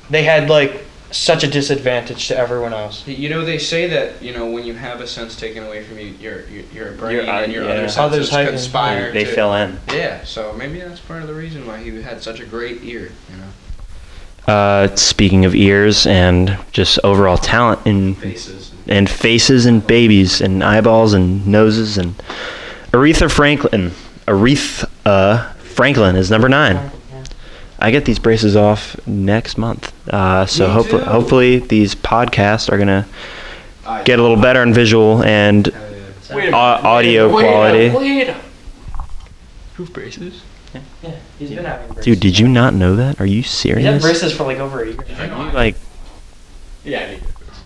they had like such a disadvantage to everyone else. They say that when you have a sense taken away from you, your brain and your other senses conspire. They fill in. Yeah, so maybe that's part of the reason why he had such a great ear. Speaking of ears and just overall talent in faces and babies and eyeballs and noses, and Aretha Franklin is number 9. I get these braces off next month, so hopefully these podcasts are gonna get a little better in visual and audio quality. Proof braces. Yeah, he's been having braces. Dude, did you not know that? Are you serious? He's had braces for like over a year. Like, Yeah, I need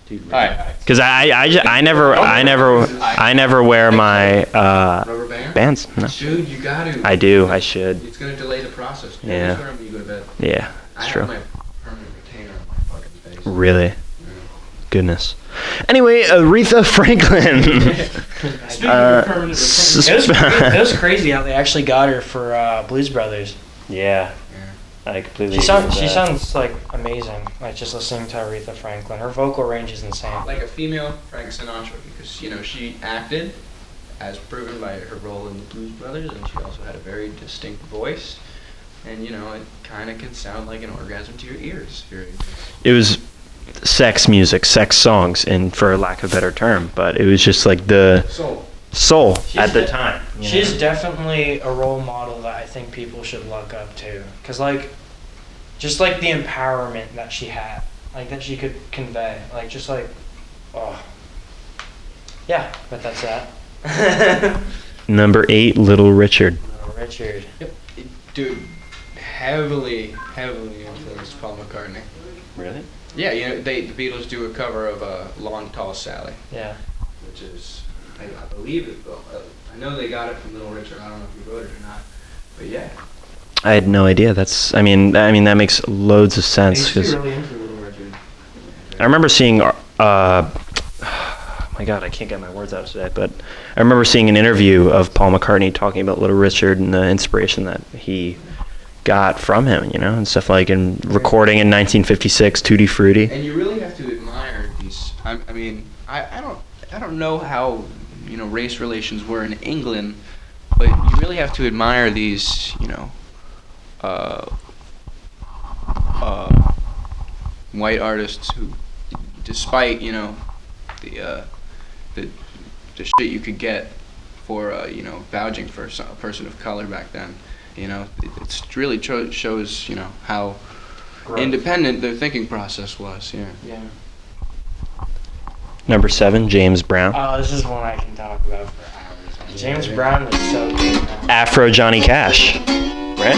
dude. All right. Because I never wear my Rubber band? bands. No. Dude, you got to. I do. I should. It's going to delay the process. You Yeah. just wear them when you go to bed. Yeah, I it's have true. my permanent retainer on my fucking face. Really? Goodness. Anyway, Aretha Franklin. Speaking of permanent It was crazy how they actually got her for Blues Brothers. Yeah. I completely. She sounds like amazing. Like just listening to Aretha Franklin, her vocal range is insane. Like a female Frank Sinatra, because she acted, as proven by her role in the Blues Brothers, and she also had a very distinct voice, and it kind of can sound like an orgasm to your ears. It was sex music, sex songs, and for lack of a better term, but it was just like the soul at the time. She's definitely a role model that I think people should look up to, because just like the empowerment that she had, like that she could convey, like just like, yeah. But that's that. Number 8, Little Richard. Little Richard. Yep. Dude, heavily influenced Paul McCartney. Really? Yeah, the Beatles do a cover of "Long Tall Sally." Yeah. Which is, I believe it. I know they got it from Little Richard. I don't know if he wrote it or not, but yeah. I had no idea. I mean that makes loads of sense. Because I remember seeing, oh my God, I can't get my words out today, but I remember seeing an interview of Paul McCartney talking about Little Richard and the inspiration that he got from him, and stuff like in recording in 1956, Tutti Frutti. And you really have to admire these. I don't know how race relations were in England, but you really have to admire these white artists who, despite the shit you could get for vouching for a person of color back then, it really shows how independent their thinking process was. Yeah. Number 7, James Brown. Oh, this is one I can talk about for hours. James Brown was so good. Afro Johnny Cash, right?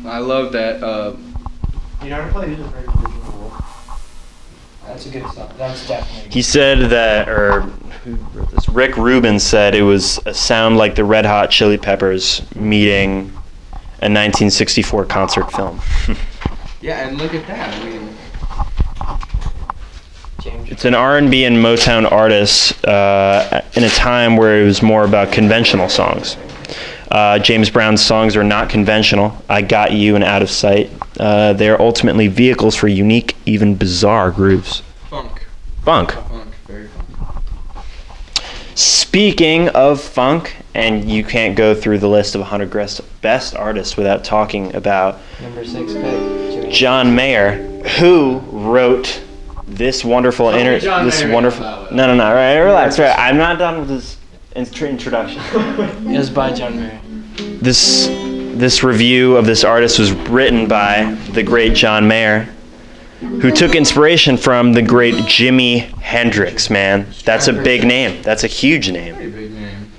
I love that. You know how to play this very original Wolf? That's a good song. That's definitely. He said that, or who wrote this? Rick Rubin said it was a sound like the Red Hot Chili Peppers meeting a 1964 concert film. Yeah, and look at that. I mean, It's an R&B and Motown artist in a time where it was more about conventional songs. James Brown's songs are not conventional. I Got You and Out of Sight. They are ultimately vehicles for unique, even bizarre grooves. funk. Funk. Funk, very funk. Speaking of funk, and you can't go through the list of 100 best artists without talking about Number 6 pick. John Mayer, who wrote this wonderful No, right, relax. Right. I'm not done with this introduction. It was by John Mayer. This review of this artist was written by the great John Mayer, who took inspiration from the great Jimi Hendrix, man. That's a big name. That's a huge name. Very big name.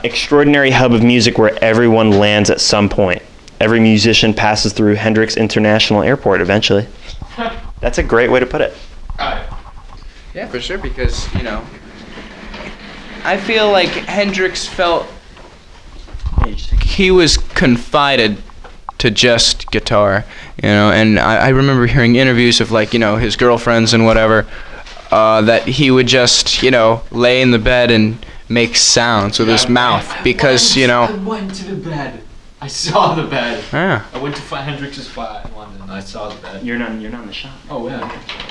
Extraordinary hub of music where everyone lands at some point. Every musician passes through Hendrix International Airport eventually. That's a great way to put it. Yeah, for sure, because, I feel like Hendrix felt he was confided to just guitar, and I remember hearing interviews of, his girlfriends and whatever, that he would just, lay in the bed and make sounds with his mouth, because, I went to the bed. I saw the bed. Yeah. I went to Hendrix's flat in London and I saw the bed. You're not in the shop. Oh, yeah.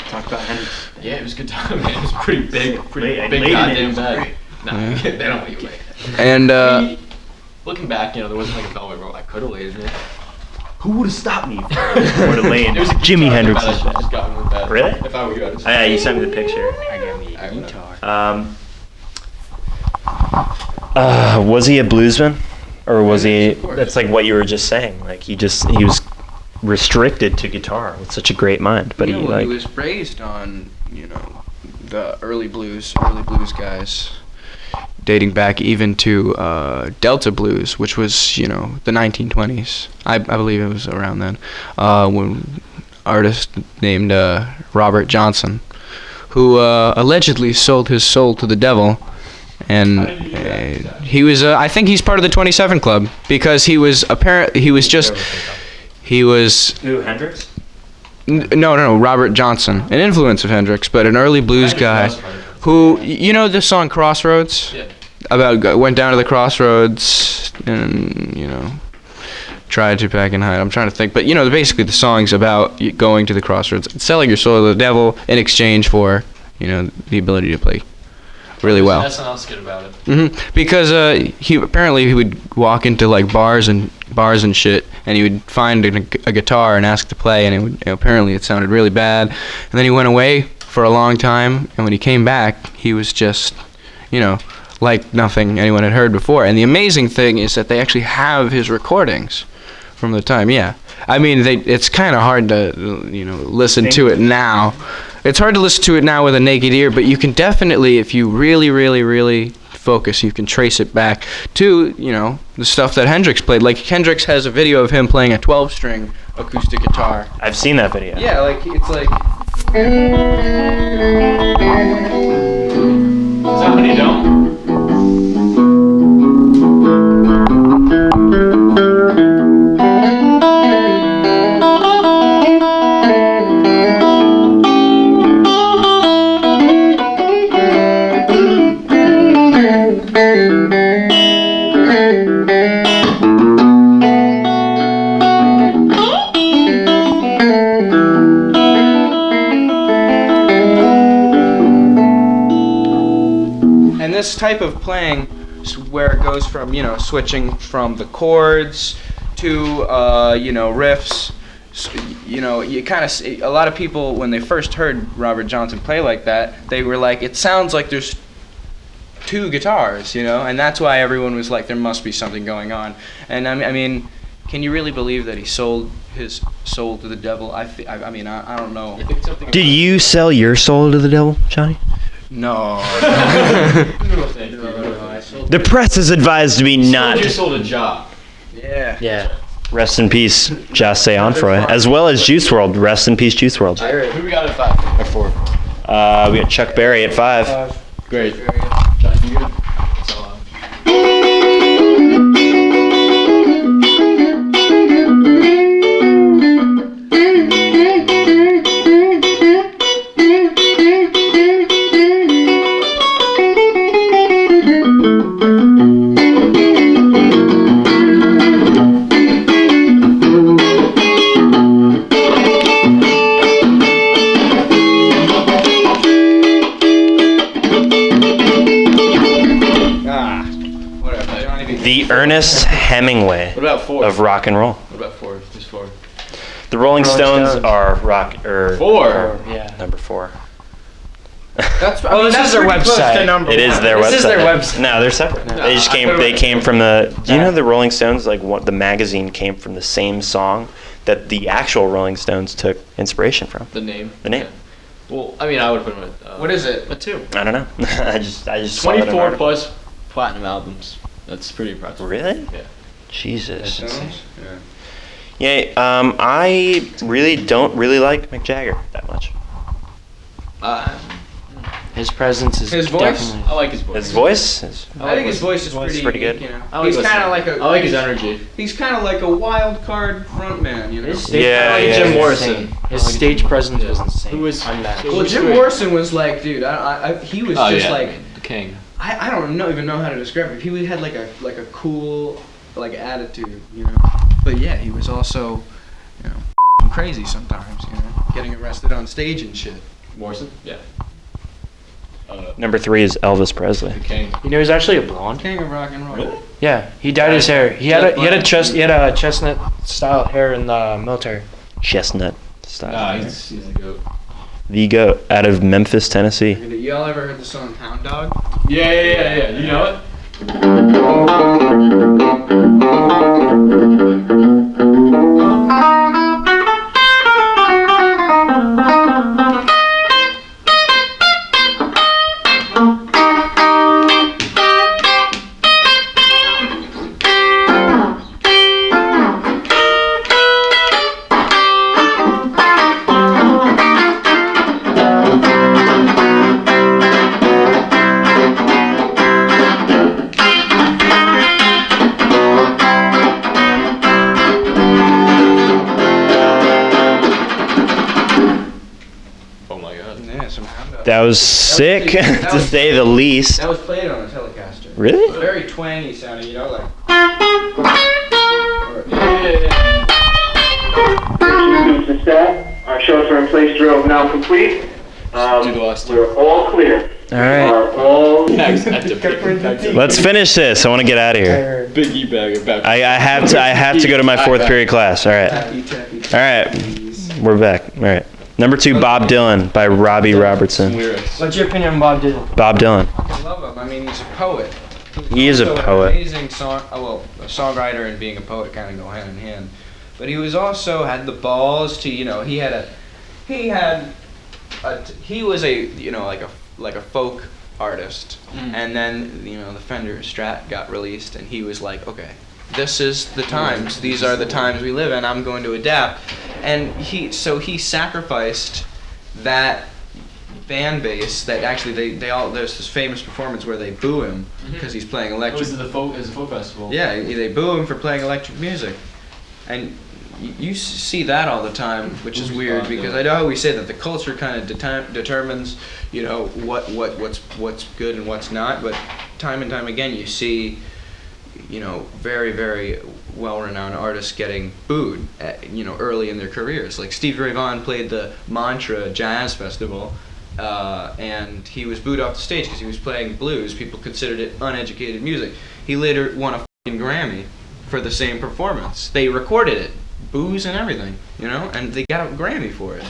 Talk about Hendrix. Yeah, it was a good time, man. It was pretty big Late goddamn bed. No, they don't let you lay. And, Looking back, there wasn't like a velvet rope. I could have laid in it. Who would have stopped me from laying It was a Jimi guitar Hendrix's bed. I bed? just got in the bed. Really? If I were you, I'd just. Yeah, you sent me the picture. I got me a guitar. Was he a bluesman, or was he? Of course. That's like what you were just saying. Like he was restricted to guitar with such a great mind, but he he was raised on, the early blues guys, dating back even to Delta blues, which was, the 1920s. I believe it was around then, when artist named Robert Johnson, who allegedly sold his soul to the devil, and he was, I think he's part of the 27 Club, because he was Who, Hendrix? No, Robert Johnson, an influence of Hendrix, but an early blues guy, who, the song Crossroads? Yeah. About went down to the crossroads and, tried to pack and hide. I'm trying to think, but, basically the song's about going to the crossroads, selling your soul to the devil in exchange for, the ability to play really well. That's SNL skit about it. Because he would walk into like bars and shit, and he would find a guitar and ask to play, and it would, apparently it sounded really bad, and then he went away for a long time, and when he came back, he was just, like nothing anyone had heard before. And the amazing thing is that they actually have his recordings from the time. Yeah, I mean, it's kind of hard to listen to it now. It's hard to listen to it now with a naked ear, but you can definitely, if you really, really, really focus, you can trace it back to, the stuff that Hendrix played. Like, Hendrix has a video of him playing a 12-string acoustic guitar. I've seen that video. Yeah, like it's like. Is that Honey Dome? And this type of playing, where it goes from, switching from the chords to, riffs, you kind of see, a lot of people, when they first heard Robert Johnson play like that, they were like, it sounds like there's two guitars, and that's why everyone was like, there must be something going on. And I mean, can you really believe that he sold his soul to the devil? I don't know. Did you sell your soul to the devil, Johnny? No. The press is advised me not. You sold a job. Yeah. Yeah. Rest in peace, Just Say Onfroy, as well as Juice WRLD. Rest in peace, Juice WRLD. Who we got at 5 or 4? We got Chuck Berry at 5. Great. John, you good? That's all The Ernest Hemingway What about 4? of rock and roll. What about 4? Who's 4? The Rolling Stones Stones. are rock or 4? Yeah. number 4. That's, Oh, this is their website. It is their This website. is their website. No, they're separate. They just I came. thought They it was- came from the. Do you know the Rolling Stones? Like what the magazine came from the same song that the actual Rolling Stones took inspiration from. The name? The name. Yeah. Well, I mean, I would put him at... What is it? A 2. I don't know. I just saw it in an 24 article. plus platinum albums. That's pretty impressive. Really? Yeah. Jesus. Stones? Yeah. I really don't really like Mick Jagger that much. His presence is His voice? definitely. I like his voice. His voice. I think his voice is voice is pretty pretty good. unique, I like He's listening. kind of like a. I like his energy. He's kind of like a wild card frontman, His stage Yeah, presence yeah, is Jim Morrison. insane. His stage presence was insane. Who was... Unmatched. Well, Jim Morrison was like, dude, he was just like, the king. I don't even know how to describe it. He had like a cool attitude, But yeah, he was also, crazy sometimes, getting arrested on stage and shit. Morrison? Yeah. Number 3 is Elvis Presley. The king. You know, he's actually a blonde. King of rock and roll. Really? Yeah, he dyed his hair. He had a chestnut style hair in the military. Chestnut style. Nah, he's a goat. The GOAT out of Memphis, Tennessee. Y'all ever heard the song Hound Dog? Yeah. You know it? That was sick, that to was- say the least. That was played on a Telecaster. Really? Very twangy sounding, like. Students and staff, our shelter-in-place drill is now complete. Do the last 2. We're all clear. All right. Are all Next, I have to pick Let's finish this. I want to get out of here. Biggie bag back. I have to go to my 4th period class. All right. All right. We're back. All right. Number 2, Bob Dylan by Robbie Robertson. Lyrics. What's your opinion on Bob Dylan? Bob Dylan. I love him. I mean, he's a poet. He is a also poet. An amazing a songwriter and being a poet kind of go hand in hand. But he was also had the balls to, he was a like a folk artist, and then the Fender Strat got released, and he was like, okay, this is the times. These are the times we live in. I'm going to adapt. And he sacrificed that fan base that actually they all, there's this famous performance where they boo him because he's playing electric. It was a folk festival. Yeah, they boo him for playing electric music. And you see that all the time, which is weird because I know we say that the culture kind of determines, you know, what's good and what's not, but time and time again you see, you know, very, very well-renowned artists getting booed, you know, early in their careers. Like Stevie Ray Vaughan played the Mantra Jazz Festival, and he was booed off the stage because he was playing blues. People considered it uneducated music. He later won a fucking Grammy for the same performance. They recorded it, booze and everything, you know, and they got a Grammy for it.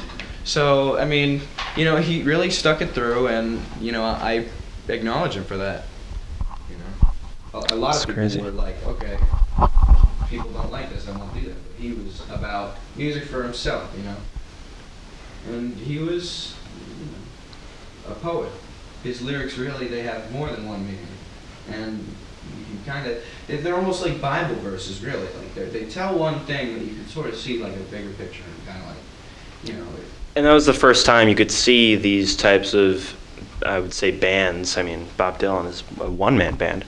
So, I mean, you know, he really stuck it through, and, you know, I acknowledge him for that. You know, a lot of people were like, okay, people don't like this, I won't do that. But he was about music for himself, you know, and he was a poet. His lyrics really, they have more than one meaning, and you can kind of, they're almost like Bible verses, really. Like they tell one thing, but you can sort of see like a bigger picture, and kind of like, you know. And that was the first time you could see these types of, I would say, bands. I mean, Bob Dylan is a one-man band,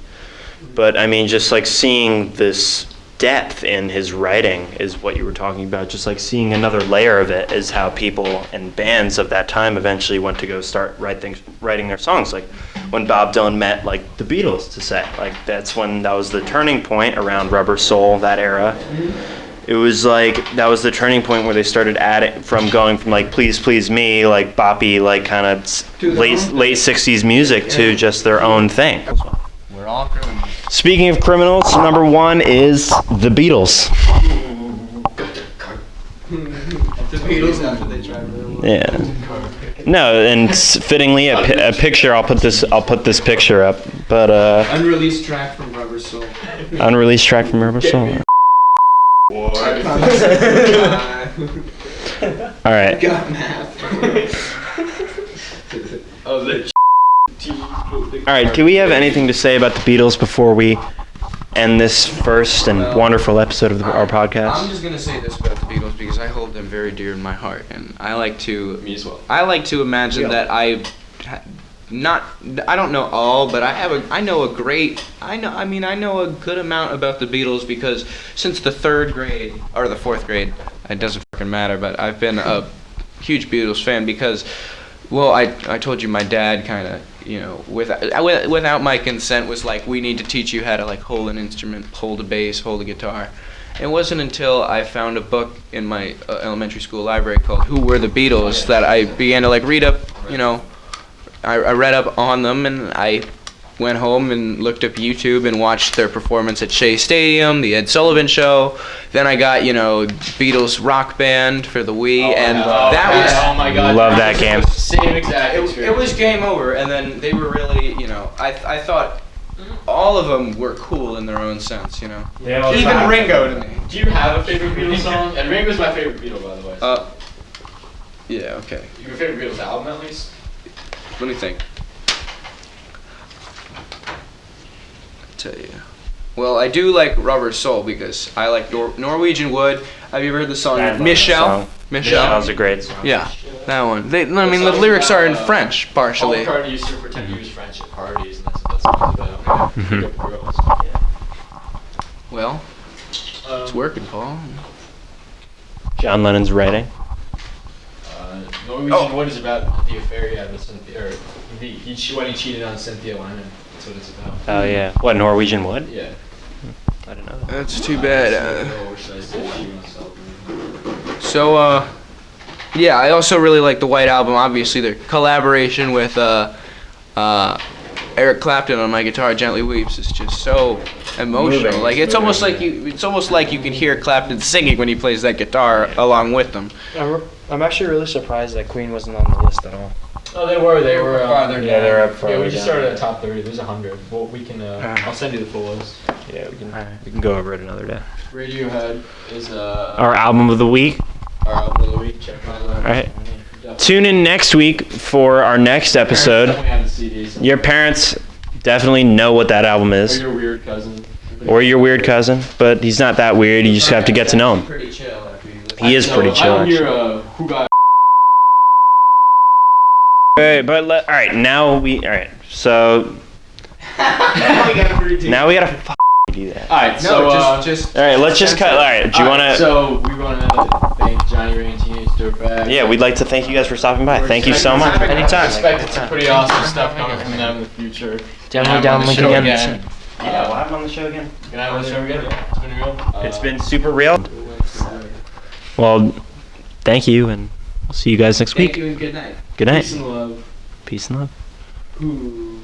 but I mean, just like seeing this depth in his writing is what you were talking about. Just like seeing another layer of it is how people and bands of that time eventually went to go start writing their songs. Like when Bob Dylan met like the Beatles to say, like that was the turning point around Rubber Soul, that era. It was like that was the turning point where they started adding from going from like Please Please Me, like boppy, like kind of late 60s music to just their own thing. We're all criminals. Speaking of criminals, number one is the Beatles. The Beatles after they tried really well. Yeah. No, and fittingly, a picture. I'll put this picture up. But Unreleased track from Rubber Soul. Unreleased track from Rubber Soul. All right. Got math. All right. Do we have anything to say about the Beatles before we end this first and wonderful episode of our podcast? I'm just gonna say this about the Beatles because I hold them very dear in my heart, and I like to. Me as well. I like to imagine that I don't know all, but I know a good amount about the Beatles because since the 3rd grade or the 4th grade, it doesn't fucking matter, but I've been a huge Beatles fan because, well, I told you my dad kind of, you know, without my consent was like, we need to teach you how to like hold an instrument, hold a bass, hold a guitar. It wasn't until I found a book in my elementary school library called Who Were the Beatles that I began to like read up, you know, I read up on them, and I went home and looked up YouTube and watched their performance at Shea Stadium, the Ed Sullivan Show. Then I got, you know, Beatles Rock Band for the Wii, Oh my god. Love that game. Same exact it was game over, and then they were really, you know, I thought all of them were cool in their own sense, you know. Yeah, even Ringo to me. Do you have a favorite Beatles song? And Ringo's my favorite Beatle, by the way. Yeah, okay. Your favorite Beatles album, at least? Let me think. I'll tell you. Well, I do like Rubber Soul because I like Norwegian Wood. Have you ever heard the song Michelle? Michelle's a great song. Yeah, that one. The lyrics are in French, partially. Paul McCartney used to pretend he was French at parties, and that's what that song's about. Mm-hmm. Well, it's working, Paul. John Lennon's writing. Norwegian Wood is about the affair he had with Cynthia, or when he cheated on Cynthia Lennon. That's what it's about. Oh yeah. What, Norwegian Wood? Yeah. I don't know that. That's too bad. Yeah, I also really like the White Album. Obviously, their collaboration with Eric Clapton on My Guitar Gently Weeps is just so emotional. Like it's almost like you can hear Clapton singing when he plays that guitar along with them. I'm actually really surprised that Queen wasn't on the list at all. Oh, they were. farther down. Yeah, they're up farther Yeah, we just down. started at top 30. There's 100. Well, we can. I'll send you the full list. Yeah, we can go over it another day. Radiohead is Our album of the week. our album of the week. Check mine out. All right. Tune in next week for our next episode. Definitely have the CDs. Your parents definitely know what that album Or is. your weird cousin. or your weird cousin, but he's not that weird. You just have to get to know him. Pretty chill after you listen. He is pretty chill. I don't hear Actually. who got. All right, now we. All right, so now we gotta do that. All right, so just. All right, let's just cut. All right, do you want to? So we want to thank Johnny Ray and Teenage Dirtbag. Yeah, we'd like to thank you guys for stopping by. Thank you so much. Anytime. Expect some pretty awesome stuff coming from them in the future. Definitely down link again. Yeah, we'll have him on the show again. Can I have on the show again? It's been real. It's been super real. Well, thank you, and we'll see you guys next week. Thank you and good night. Good night. Peace and love. Peace and love. Ooh.